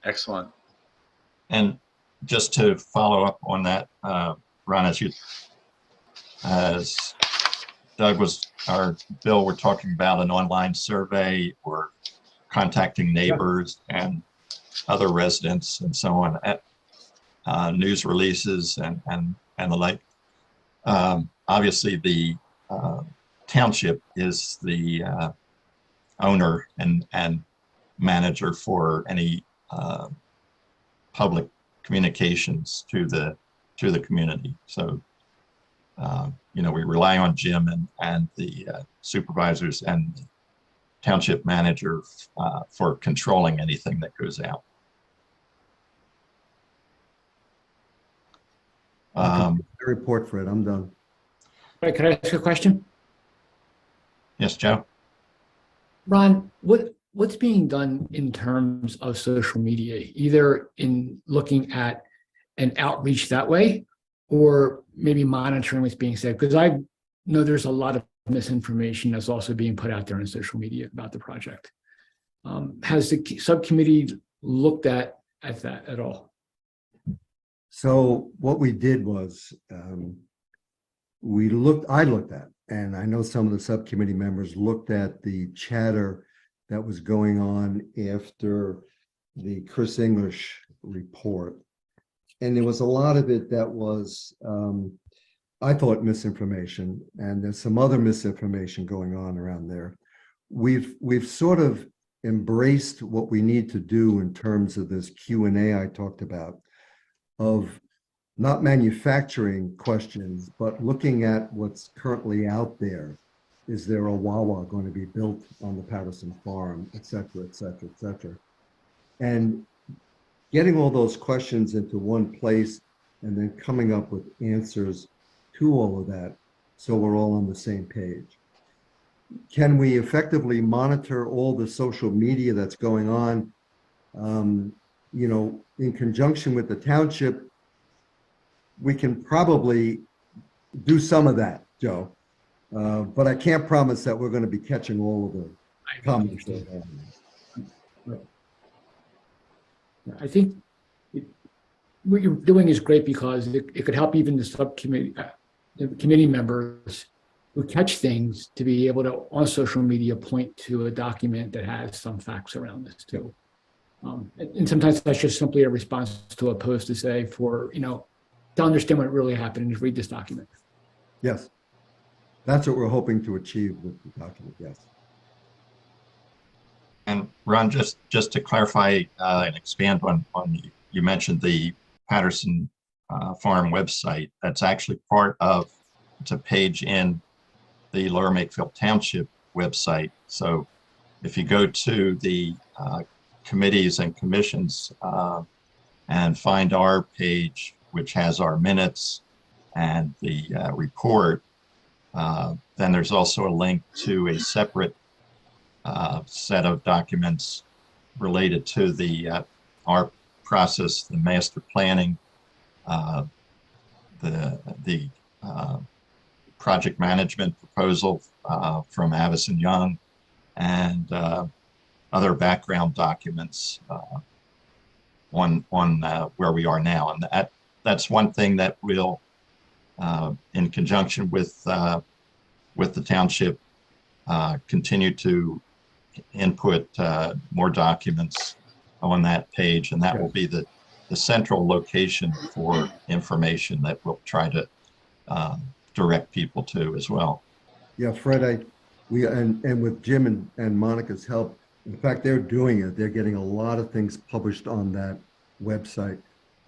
Excellent. And just to follow up on that, Ron, as Doug or Bill were talking about an online survey or contacting neighbors and other residents and so on at news releases and the like. Obviously, the township is the owner and manager for any public communications to the community. So, we rely on Jim and the supervisors and the township manager for controlling anything that goes out. Report, Fred. I'm done. Right, could I ask a question? Yes, Joe? Ron, what's being done in terms of social media, either in looking at an outreach that way or maybe monitoring what's being said? Because I know there's a lot of misinformation that's also being put out there on social media about the project. Has the subcommittee looked at that at all? So what we did was I looked at, and I know some of the subcommittee members looked at the chatter that was going on after the Chris English report. And there was a lot of it that was, I thought, misinformation, and there's some other misinformation going on around there. We've sort of embraced what we need to do in terms of this Q&A I talked about, of not manufacturing questions, but looking at what's currently out there. Is there a Wawa going to be built on the Patterson farm, et cetera, et cetera, et cetera? And getting all those questions into one place and then coming up with answers to all of that so we're all on the same page. Can we effectively monitor all the social media that's going on? You know, in conjunction with the township, we can probably do some of that, Joe. But I can't promise that we're going to be catching all of the comments. I think what you're doing is great because it could help even the subcommittee, the committee members who catch things to be able to, on social media, point to a document that has some facts around this too. And sometimes that's just simply a response to a post to say for, you know, to understand what really happened and read this document. Yes. That's what we're hoping to achieve with the document, yes. And Ron, just to clarify and expand on you mentioned the Patterson Farm website. That's actually part of, it's a page in the Lower Makefield Township website. So if you go to the committees and commissions and find our page, which has our minutes and the report, then there's also a link to a separate set of documents related to the our process, the master planning, the project management proposal from Avison Young, and other background documents on where we are now. And that's one thing that we'll, in conjunction with the township, continue to input more documents on that page, and that will be the central location for information that we'll try to direct people to as well. Yeah, Fred, and with Jim and Monica's help, in fact, they're doing it. They're getting a lot of things published on that website.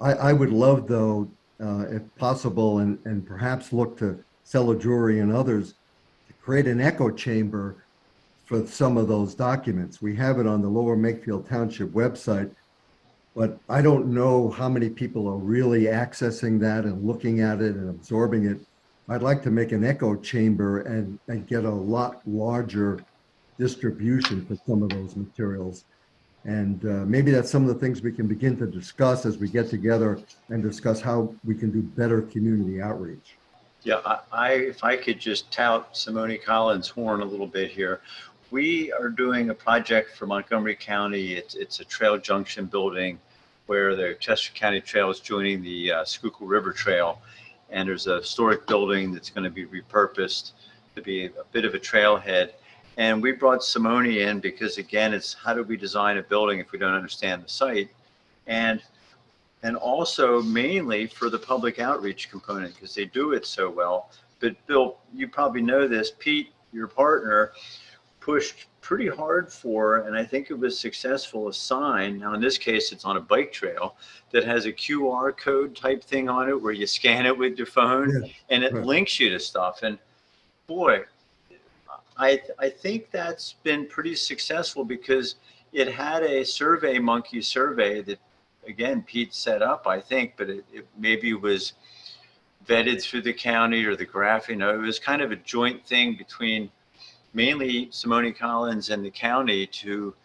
I would love, though, if possible, and perhaps look to Cellar Drury and others to create an echo chamber for some of those documents. We have it on the Lower Makefield Township website, but I don't know how many people are really accessing that and looking at it and absorbing it. I'd like to make an echo chamber and get a lot larger distribution for some of those materials. And maybe that's some of the things we can begin to discuss as we get together and discuss how we can do better community outreach. Yeah, if I could just tout Simone Collins' horn a little bit here. We are doing a project for Montgomery County. It's a trail junction building where the Chester County Trail is joining the Schuylkill River Trail. And there's a historic building that's going to be repurposed to be a bit of a trailhead. And we brought Simone in because, again, it's how do we design a building if we don't understand the site? And also mainly for the public outreach component, because they do it so well. But Bill, you probably know this, Pete, your partner, pushed pretty hard for, and I think it was successful, a sign. Now in this case, it's on a bike trail that has a QR code type thing on it where you scan it with your phone and it links you to stuff. And boy, I think that's been pretty successful because it had a Survey Monkey survey that, again, Pete set up, I think, but it maybe was vetted through the county or the graph. You know, it was kind of a joint thing between mainly Simone Collins and the county to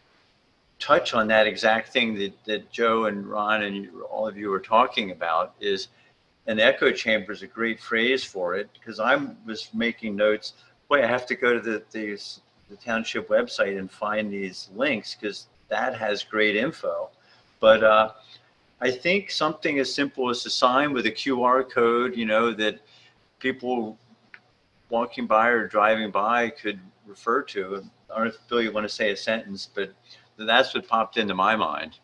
touch on that exact thing that Joe and Ron and all of you are talking about. Is an echo chamber is a great phrase for it, because I was making notes. Boy, I have to go to the township website and find these links because that has great info. But I think something as simple as a sign with a QR code, you know, that people walking by or driving by could refer to. I don't know if Bill, you want to say a sentence, but that's what popped into my mind.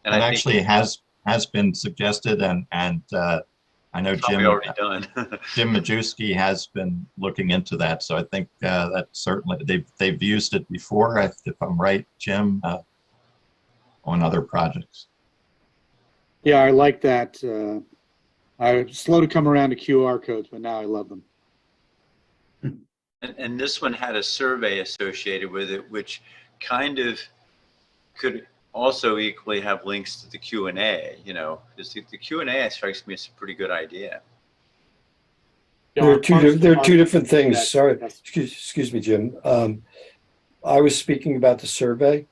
And it I actually has been suggested, and I know Jim already done. Jim Majewski has been looking into that. So I think that certainly they've used it before, if I'm right, Jim, on other projects. Yeah, I like that. I was slow to come around to QR codes, but now I love them. And this one had a survey associated with it, which kind of could also equally have links to the Q&A, you know, because the Q&A strikes me as a pretty good idea. There are two different things. Sorry, excuse me, Jim. I was speaking about the survey,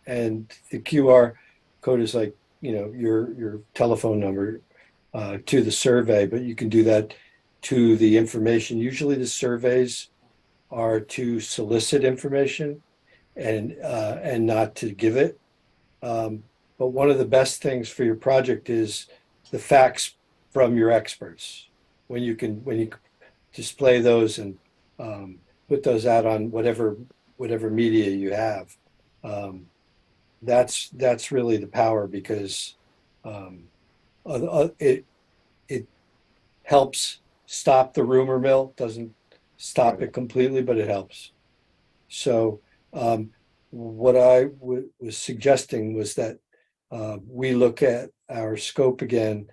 and the QR code is like, you know, your telephone number to the survey, but you can do that to the information. Usually the surveys are to solicit information and not to give it. But one of the best things for your project is the facts from your experts. When you display those and put those out on whatever media you have, that's really the power, because it helps stop the rumor mill. Doesn't stop it completely, but it helps. So what I was suggesting was that we look at our scope again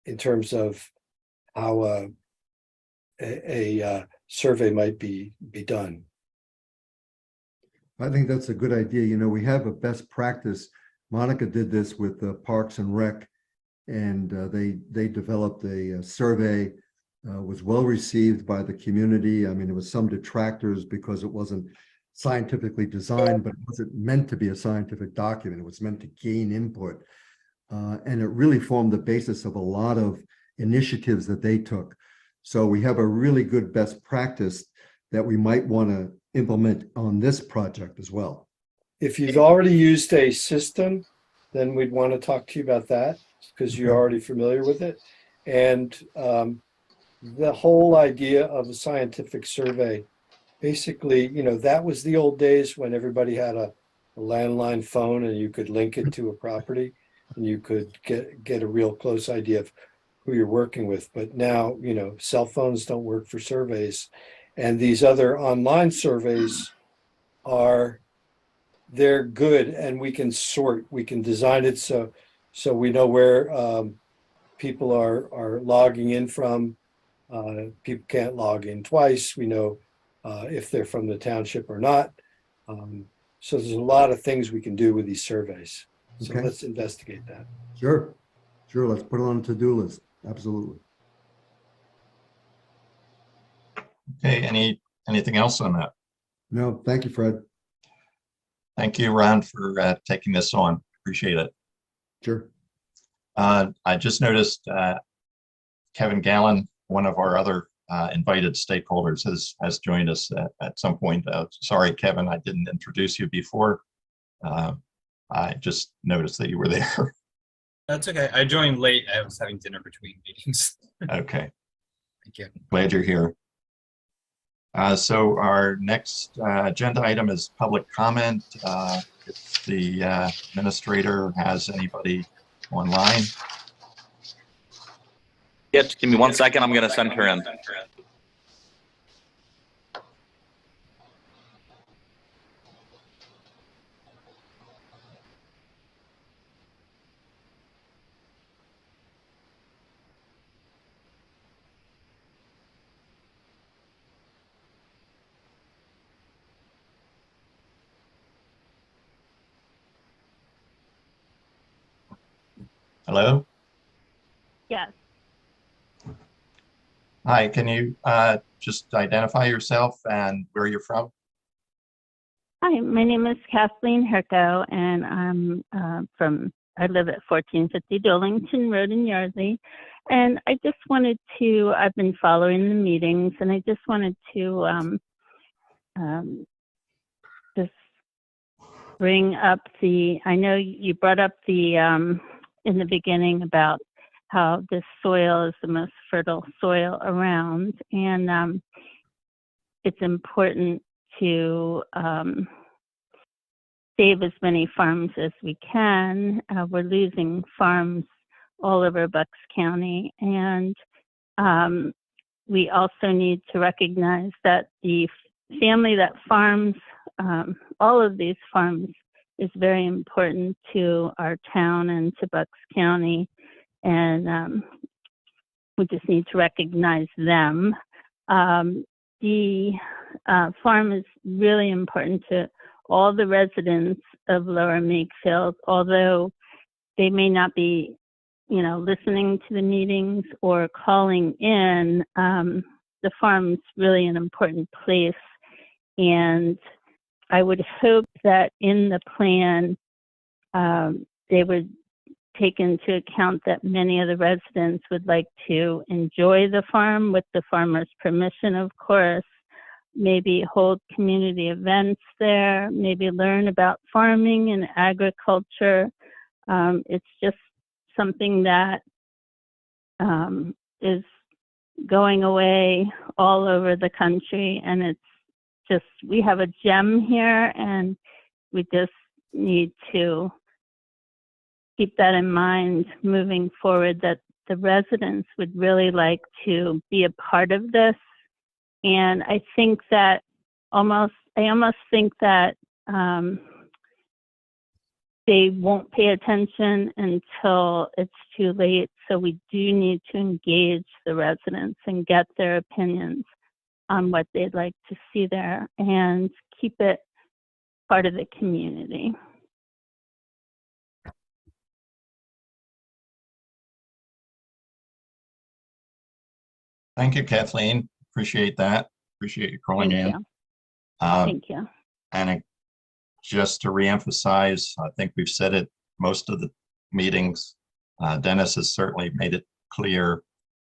in terms of how a survey might be done. I think that's a good idea. You know, we have a best practice. Monica did this with Parks and Rec, and they developed a survey. Was well received by the community. I mean, there was some detractors because it wasn't scientifically designed, but it wasn't meant to be a scientific document. It was meant to gain input. And it really formed the basis of a lot of initiatives that they took. So we have a really good best practice that we might want to implement on this project as well. If you've already used a system, then we'd want to talk to you about that, because you're already familiar with it. And the whole idea of a scientific survey, basically, you know, that was the old days when everybody had a landline phone and you could link it to a property and you could get a real close idea of who you're working with. But now, you know, cell phones don't work for surveys, and these other online surveys they're good, and we can sort, we can design it so we know where people are logging in from. People can't log in twice. We know if they're from the township or not. So there's a lot of things we can do with these surveys. So let's investigate that. Sure. Let's put it on a to-do list. Absolutely. Okay, anything else on that? No, thank you, Fred. Thank you, Ron, for taking this on. Appreciate it. Sure. I just noticed Kevin Gallen, one of our other invited stakeholders, has joined us at some point. Sorry, Kevin, I didn't introduce you before. I just noticed that you were there. That's okay. I joined late. I was having dinner between meetings. Okay. Thank you. Glad you're here. So our next agenda item is public comment. If the administrator has anybody online. Yes, give me 1 second. I'm going to send her in. Hello? Yes. Hi, can you just identify yourself and where you're from? Hi, my name is Kathleen Herco, and I live at 1450 Dolington Road in Yardley. And I just wanted to, I've been following the meetings, and I just wanted to just bring up I know you brought up in the beginning about how this soil is the most fertile soil around, and it's important to save as many farms as we can. We're losing farms all over Bucks County, and we also need to recognize that the family that farms all of these farms is very important to our town and to Bucks County, and we just need to recognize them. The farm is really important to all the residents of Lower Makefield, although they may not be, listening to the meetings or calling in. The farm's really an important place, and I would hope that in the plan, they would take into account that many of the residents would like to enjoy the farm with the farmer's permission, of course, maybe hold community events there, maybe learn about farming and agriculture. It's just something that is going away all over the country, and it's just, we have a gem here, and we just need to keep that in mind moving forward, that the residents would really like to be a part of this. And I think that I almost think that they won't pay attention until it's too late. So we do need to engage the residents and get their opinions on what they'd like to see there and keep it part of the community. Thank you, Kathleen. Appreciate that. Appreciate you calling in. Thank you. And just to reemphasize, I think we've said it most of the meetings. Dennis has certainly made it clear.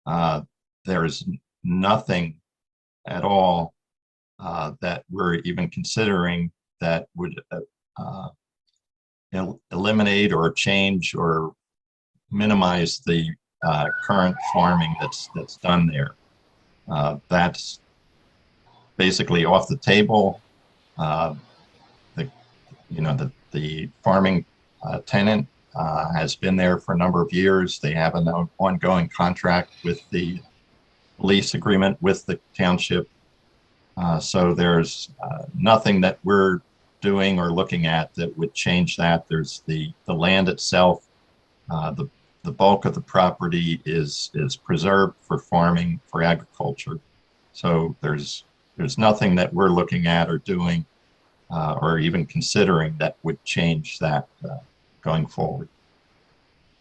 There is nothing at all that we're even considering that would eliminate or change or minimize the current farming that's done there. That's basically off the table. The farming tenant has been there for a number of years. They have an ongoing contract with the lease agreement with the township. So there's nothing that we're doing or looking at that would change that. There's the land itself. The bulk of the property is preserved for farming, for agriculture. So there's nothing that we're looking at or doing or even considering that would change that going forward.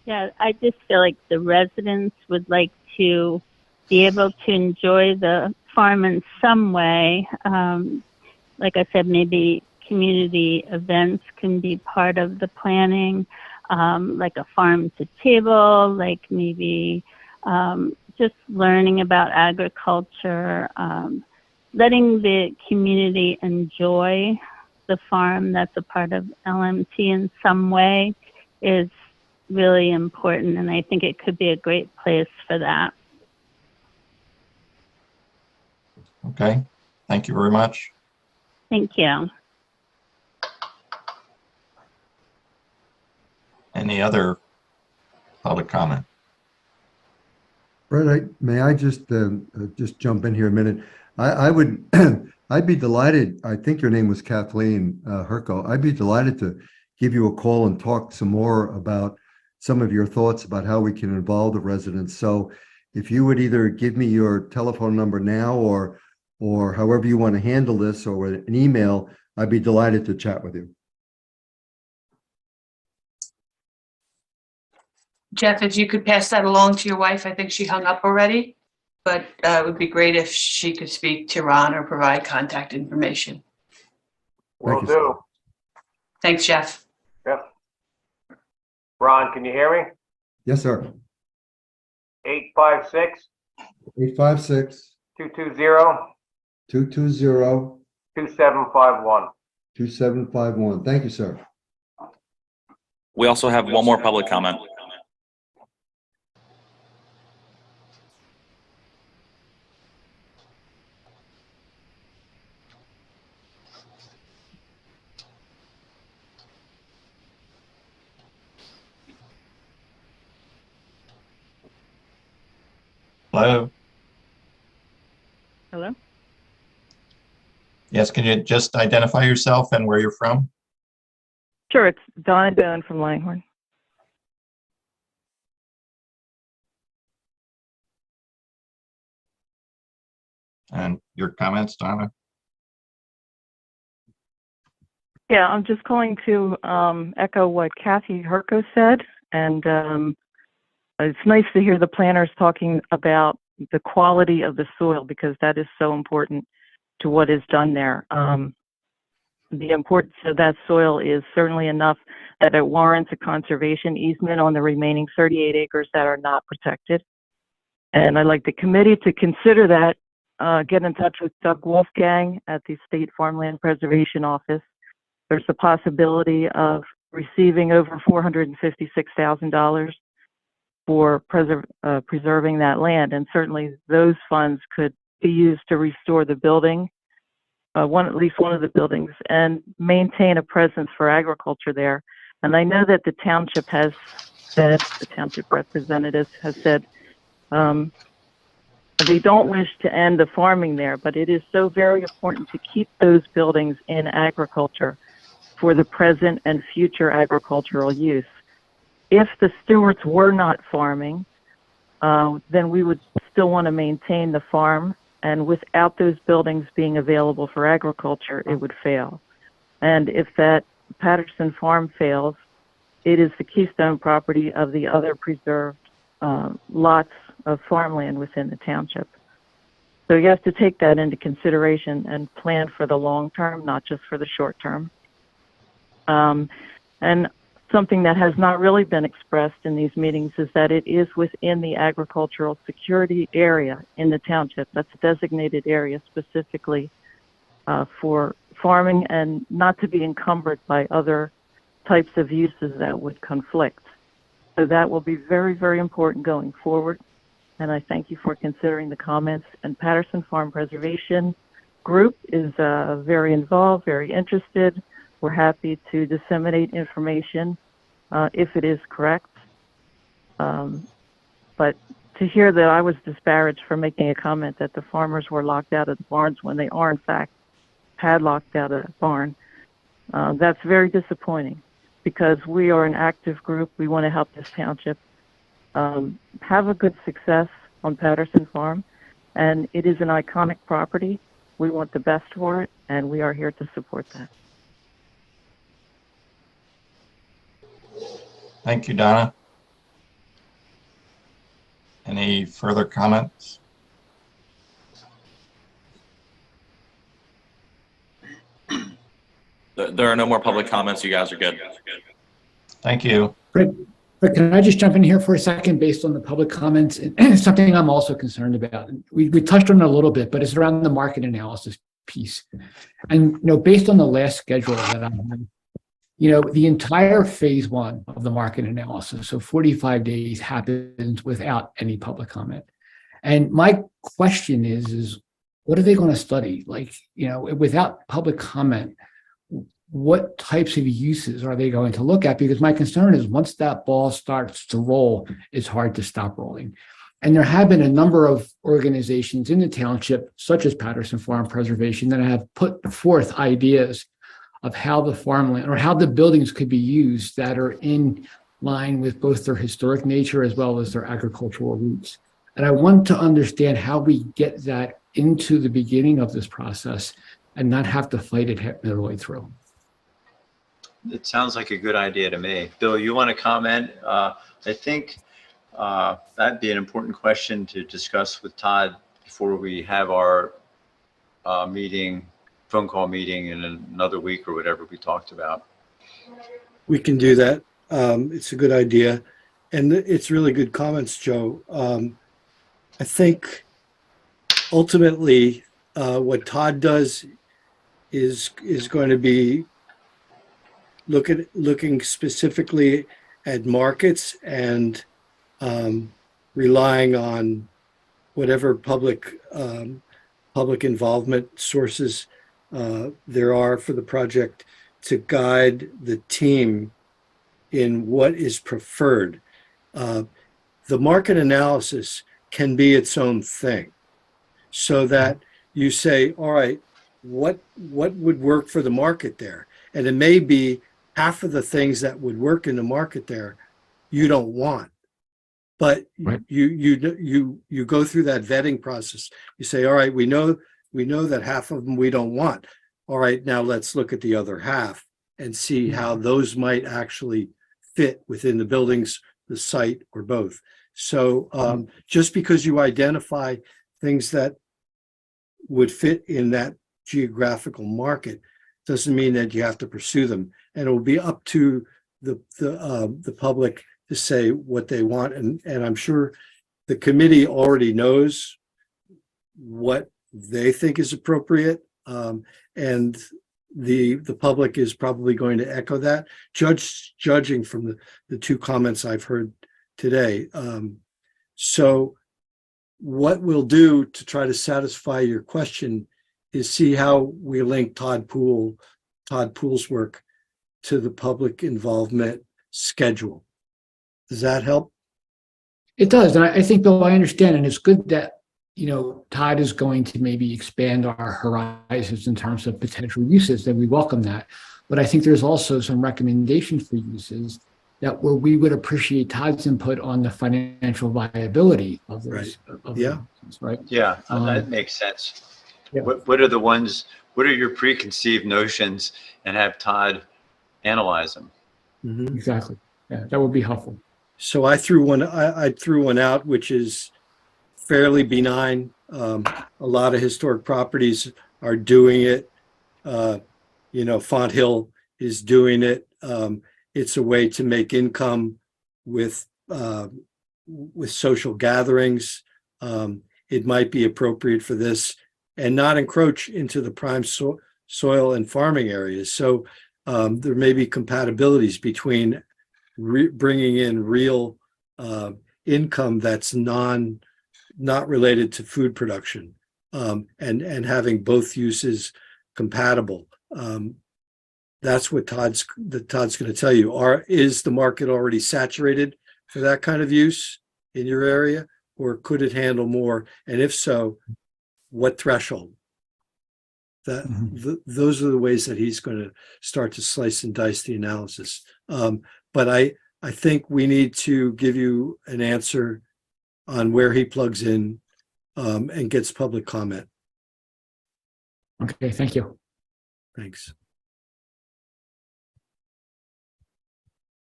Yeah, I just feel like the residents would like to be able to enjoy the farm in some way. Like I said, maybe community events can be part of the planning, like a farm to table, like maybe just learning about agriculture, letting the community enjoy the farm that's a part of LMT in some way is really important, and I think it could be a great place for that. Okay, thank you very much. Thank you. Any other public comment? Brett, may I just jump in here a minute? I would, I'd be delighted. I think your name was Kathleen Herco. I'd be delighted to give you a call and talk some more about some of your thoughts about how we can involve the residents. So if you would either give me your telephone number now or however you want to handle this, or an email, I'd be delighted to chat with you. Jeff, if you could pass that along to your wife, I think she hung up already, but it would be great if she could speak to Ron or provide contact information. Will do. Thanks, Jeff. Yep. Ron, can you hear me? Yes, sir. 856 856 220 220 2751. 2751. Thank you, sir. We also have one more public comment. Hello? Hello? Yes, can you just identify yourself and where you're from? Sure, it's Donna Bone from Langhorne. And your comments, Donna? Yeah, I'm just calling to echo what Kathy Herco said, and it's nice to hear the planners talking about the quality of the soil because that is so important to what is done there. The importance of that soil is certainly enough that it warrants a conservation easement on the remaining 38 acres that are not protected. And I'd like the committee to consider that, get in touch with Doug Wolfgang at the State Farmland Preservation Office. There's a possibility of receiving over $456,000 for preserving that land. And certainly those funds could be used to restore the building, at least one of the buildings, and maintain a presence for agriculture there. And I know that the township has said, the township representatives have said, they don't wish to end the farming there, but it is so very important to keep those buildings in agriculture for the present and future agricultural use. If the Stewarts were not farming, then we would still want to maintain the farm, and without those buildings being available for agriculture, it would fail. And if that Patterson farm fails, it is the keystone property of the other preserved lots of farmland within the township. So you have to take that into consideration and plan for the long term, not just for the short term. And something that has not really been expressed in these meetings is that it is within the agricultural security area in the township. That's a designated area specifically for farming and not to be encumbered by other types of uses that would conflict. So that will be very, very important going forward. And I thank you for considering the comments. And Patterson Farm Preservation Group is very involved, very interested. We're happy to disseminate information if it is correct. But to hear that I was disparaged for making a comment that the farmers were locked out of the barns when they are in fact padlocked out of the barn, that's very disappointing because we are an active group. We want to help this township have a good success on Patterson Farm, and it is an iconic property. We want the best for it, and we are here to support that. Thank you, Donna. Any further comments? There are no more public comments. You guys are good. Thank you. Great. But can I just jump in here for a second based on the public comments? And it's something I'm also concerned about. We touched on it a little bit, but it's around the market analysis piece. And, based on the last schedule that I had, the entire phase one of the market analysis, so 45 days, happens without any public comment. And my question is what are they going to study? Without public comment, what types of uses are they going to look at? Because my concern is once that ball starts to roll, it's hard to stop rolling. And there have been a number of organizations in the township, such as Patterson Farm Preservation, that have put forth ideas of how the farmland or how the buildings could be used that are in line with both their historic nature as well as their agricultural roots. And I want to understand how we get that into the beginning of this process and not have to fight it the way through. It sounds like a good idea to me. Bill, you want to comment? I think that'd be an important question to discuss with Todd before we have our phone call meeting in another week or whatever we talked about. We can do that. It's a good idea. And it's really good comments, Joe. I think ultimately what Todd does is going to be looking specifically at markets and relying on whatever public involvement sources there are for the project to guide the team in what is preferred. The market analysis can be its own thing, so that you say, all right, what would work for the market there? And it may be half of the things that would work in the market there you don't want, but right. you go through that vetting process. You say, all right, we know that half of them we don't want. All right, now let's look at the other half and see how those might actually fit within the buildings, the site, or both. So just because you identify things that would fit in that geographical market doesn't mean that you have to pursue them. And it will be up to the public to say what they want. And I'm sure the committee already knows what they think is appropriate. And the public is probably going to echo that, judging from the two comments I've heard today. So what we'll do to try to satisfy your question is see how we link Todd Poole's work to the public involvement schedule. Does that help? It does. And I think, Bill, I understand. And it's good that, Todd is going to maybe expand our horizons in terms of potential uses, and we welcome that. But I think there's also some recommendations for uses that where we would appreciate Todd's input on the financial viability of those. Right. Yeah, that makes sense. Yeah. What are your preconceived notions, and have Todd analyze them? Mm-hmm. Exactly. Yeah, that would be helpful. So I threw one out, which is fairly benign. A lot of historic properties are doing it. Font Hill is doing it. It's a way to make income with social gatherings. It might be appropriate for this and not encroach into the prime soil and farming areas. So there may be compatibilities between bringing in real income that's not related to food production, and having both uses compatible. That's what Todd's going to tell you. Is the market already saturated for that kind of use in your area, or could it handle more? And if so, what threshold? Those are the ways that he's going to start to slice and dice the analysis. But I think we need to give you an answer on where he plugs in and gets public comment. Okay, thank you. Thanks.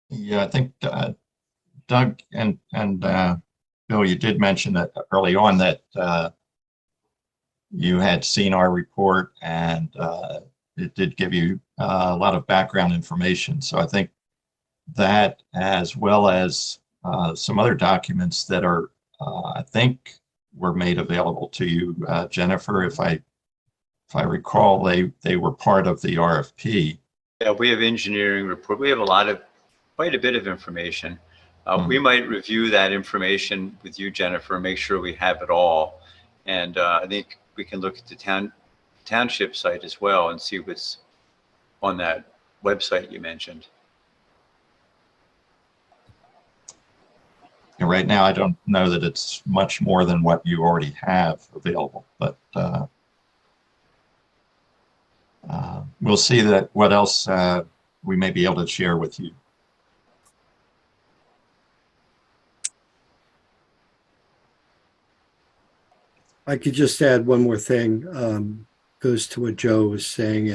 Yeah, I think Doug and Bill, you did mention that early on that you had seen our report, and it did give you a lot of background information. So I think that, as well as some other documents that are, I think, were made available to you, Jennifer, if I recall, they were part of the RFP. Yeah, we have engineering report. We have quite a bit of information. We might review that information with you, Jennifer, and make sure we have it all. And I think we can look at the township site as well and see what's on that website you mentioned. And right now, I don't know that it's much more than what you already have available, but we'll see what else we may be able to share with you. I could just add one more thing. Goes to what Joe was saying,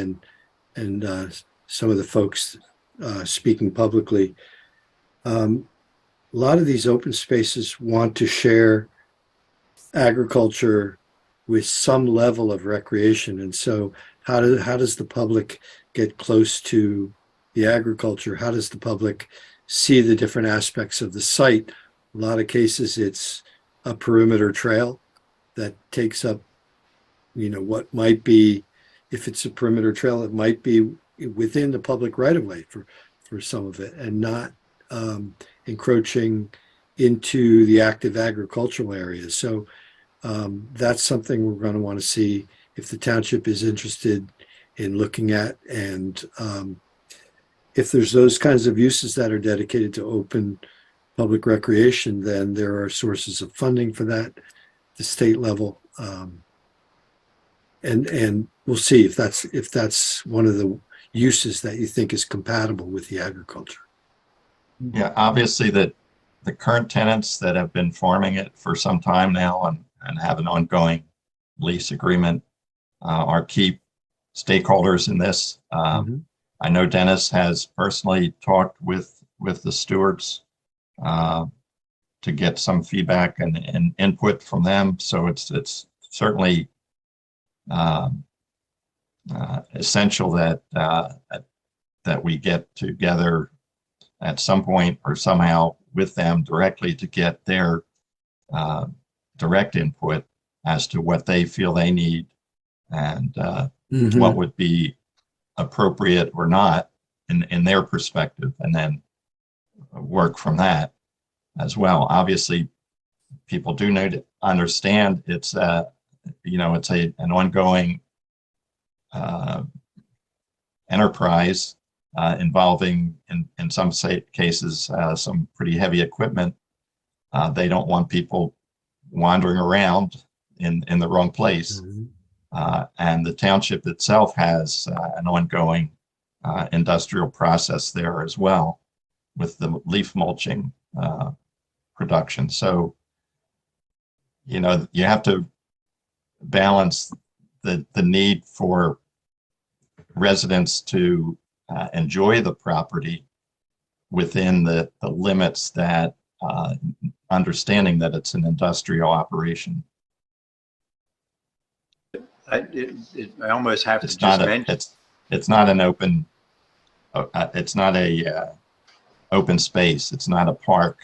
and some of the folks speaking publicly. A lot of these open spaces want to share agriculture with some level of recreation, and so how does the public get close to the agriculture? How does the public see the different aspects of the site? A lot of cases, it's a perimeter trail that takes up, what might be, if it's a perimeter trail, it might be within the public right of way for some of it, and not encroaching into the active agricultural areas. So that's something we're going to want to see if the township is interested in looking at, and if there's those kinds of uses that are dedicated to open public recreation, then there are sources of funding for that at the state level, and we'll see if that's one of the uses that you think is compatible with the agriculture. Yeah, obviously the current tenants that have been farming it for some time now and have an ongoing lease agreement are key stakeholders in this. I know Dennis has personally talked with the stewards to get some feedback and input from them. So it's certainly essential that that we get together at some point or somehow with them directly to get their direct input as to what they feel they need and what would be appropriate or not in their perspective, and then work from that as well. Obviously, people do need to understand it's it's an ongoing enterprise involving in some cases some pretty heavy equipment. They don't want people wandering around in the wrong place. And the township itself has an ongoing industrial process there as well with the leaf mulching production. So, you have to balance the need for residents to enjoy the property within the limits that understanding that it's an industrial operation. I almost have It's to just not mention. it's not an open it's not a open space. It's not a park.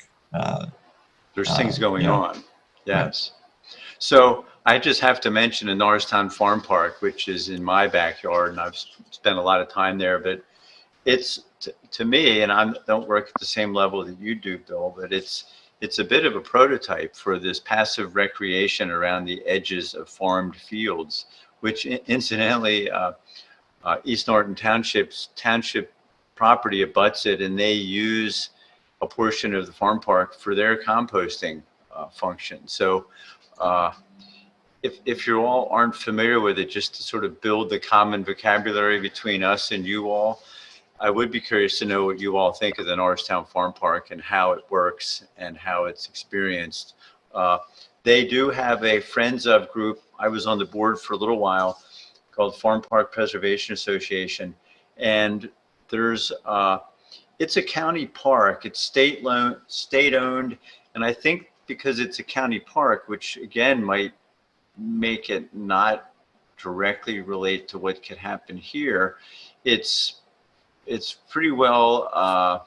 There's things going yeah. on. Yes. So I just have to mention the Norristown Farm Park, which is in my backyard, and I've spent a lot of time there. But it's to me, and I don't work at the same level that you do, Bill, but it's a bit of a prototype for this passive recreation around the edges of farmed fields, which incidentally, East Norton township property abuts it, and they use a portion of the farm park for their composting function. So if you all aren't familiar with it, just to sort of build the common vocabulary between us and you all, I would be curious to know what you all think of the Norristown Farm Park and how it works and how it's experienced. They do have a Friends of group. I was on the board for a little while, called Farm Park Preservation Association. And there's, it's a county park. It's state owned. And I think because it's a county park, which again might make it not directly relate to what could happen here, it's pretty well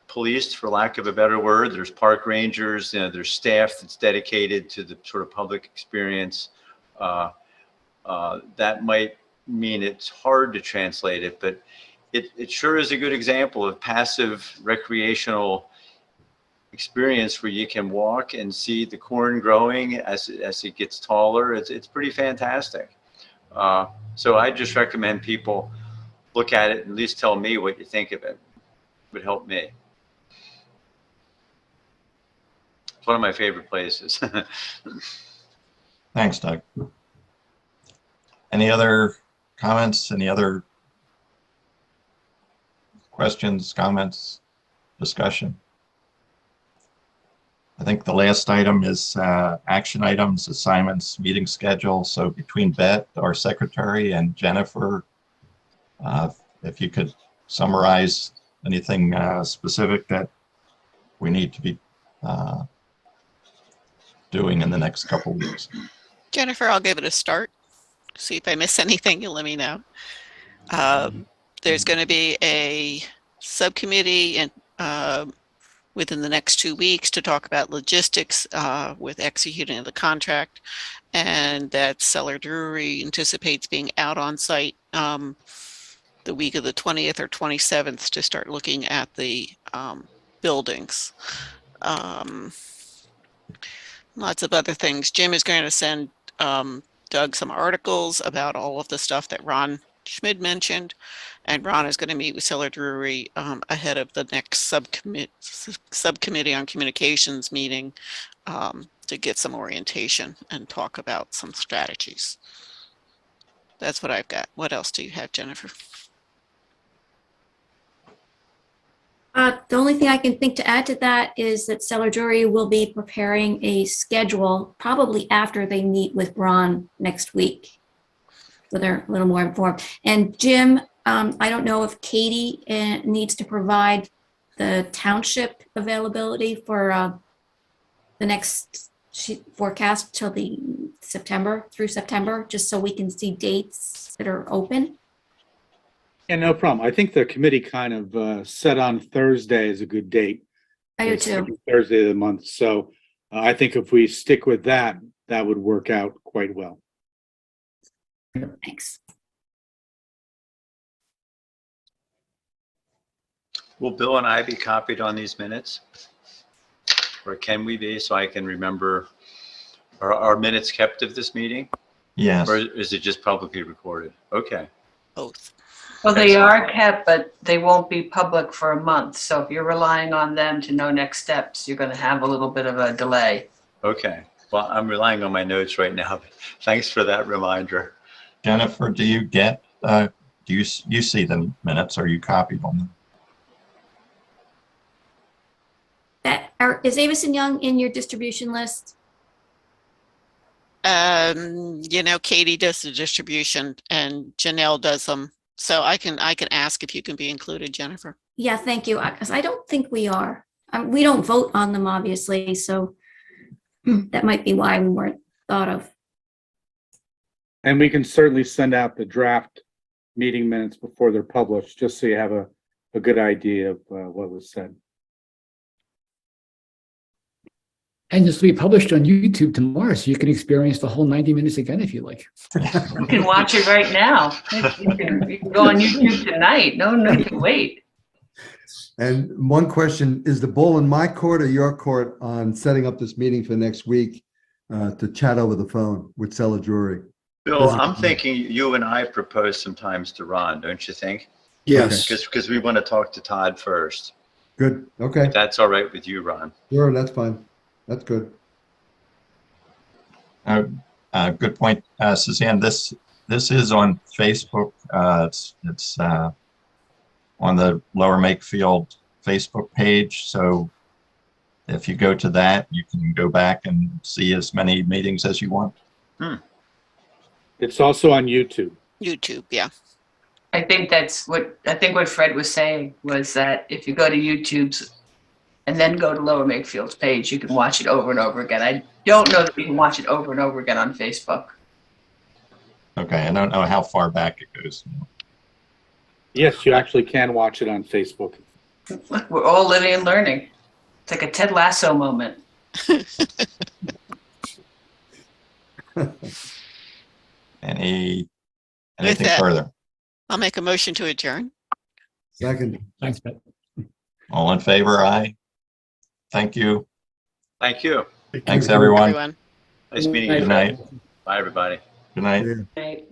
policed, for lack of a better word. There's park rangers, there's staff that's dedicated to the sort of public experience. That might mean it's hard to translate it, but it sure is a good example of passive recreational experience where you can walk and see the corn growing as it gets taller. It's pretty fantastic. So I just recommend people look at it and at least tell me what you think of it. It would help me. It's one of my favorite places. Thanks, Doug. Any other comments? Any other questions, comments, discussion? I think the last item is action items, assignments, meeting schedule. So between Beth, our secretary, and Jennifer, if you could summarize anything specific that we need to be doing in the next couple of weeks. Jennifer, I'll give it a start. See if I miss anything, you'll let me know. There's going to be a subcommittee within the next 2 weeks to talk about logistics with executing the contract, and that Cellar Brewery anticipates being out on site the week of the 20th or 27th to start looking at the buildings. Lots of other things. Jim is going to send Doug some articles about all of the stuff that Ron Schmid mentioned, and Ron is going to meet with Cellar Brewery ahead of the next subcommittee on communications meeting to get some orientation and talk about some strategies. That's what I've got. What else do you have, Jennifer? The only thing I can think to add to that is that Cellar Brewery will be preparing a schedule probably after they meet with Ron next week, so they're a little more informed. And Jim I don't know if Katie needs to provide the township availability for the next forecast till the through September, just so we can see dates that are open. Yeah, no problem. I think the committee kind of set on Thursday as a good date. I do The too. second Thursday of the month. So I think if we stick with that, that would work out quite well. Thanks. Will Bill and I be copied on these minutes? Or can we be, so I can remember, are minutes kept of this meeting? Yes. Or is it just publicly recorded? Okay. Both. Well, they Excellent. are kept, but they won't be public for a month. So if you're relying on them to know next steps, you're going to have a little bit of a delay. Okay. Well, I'm relying on my notes right now. Thanks for that reminder. Jennifer, do you get, do you see the minutes? Are you copied on them? Is Avison Young in your distribution list? Katie does the distribution and Janelle does them. So I can ask if you can be included, Jennifer. Yeah, thank you. Because I don't think we are. We don't vote on them, obviously. So that might be why we weren't thought of. And we can certainly send out the draft meeting minutes before they're published, just so you have a good idea of what was said. And this will be published on YouTube tomorrow, so you can experience the whole 90 minutes again if you like. You can watch it right now. You can go on YouTube tonight. No, you can wait. And one question, is the ball in my court or your court on setting up this meeting for next week to chat over the phone with Cellar Drury? Bill, I'm thinking you and I propose sometimes to Ron, don't you think? Yes. Because we want to talk to Todd first. Good, okay. If that's all right with you, Ron. Sure, that's fine. That's good. Good point, Suzanne. This is on Facebook. It's on the Lower Makefield Facebook page. So if you go to that, you can go back and see as many meetings as you want. It's also on YouTube. YouTube, yeah. I think what Fred was saying was that if you go to YouTube's and then go to Lower Makefield's page, you can watch it over and over again. I don't know that you can watch it over and over again on Facebook. Okay, I don't know how far back it goes. Yes, you actually can watch it on Facebook. We're all living and learning. It's like a Ted Lasso moment. Anything that, further? I'll make a motion to adjourn. Second. Thanks, Pat. All in favor, aye. Thank you. Thank you. Thanks, everyone. Nice meeting you. Good night. Bye, everybody. Good night. Yeah. Right.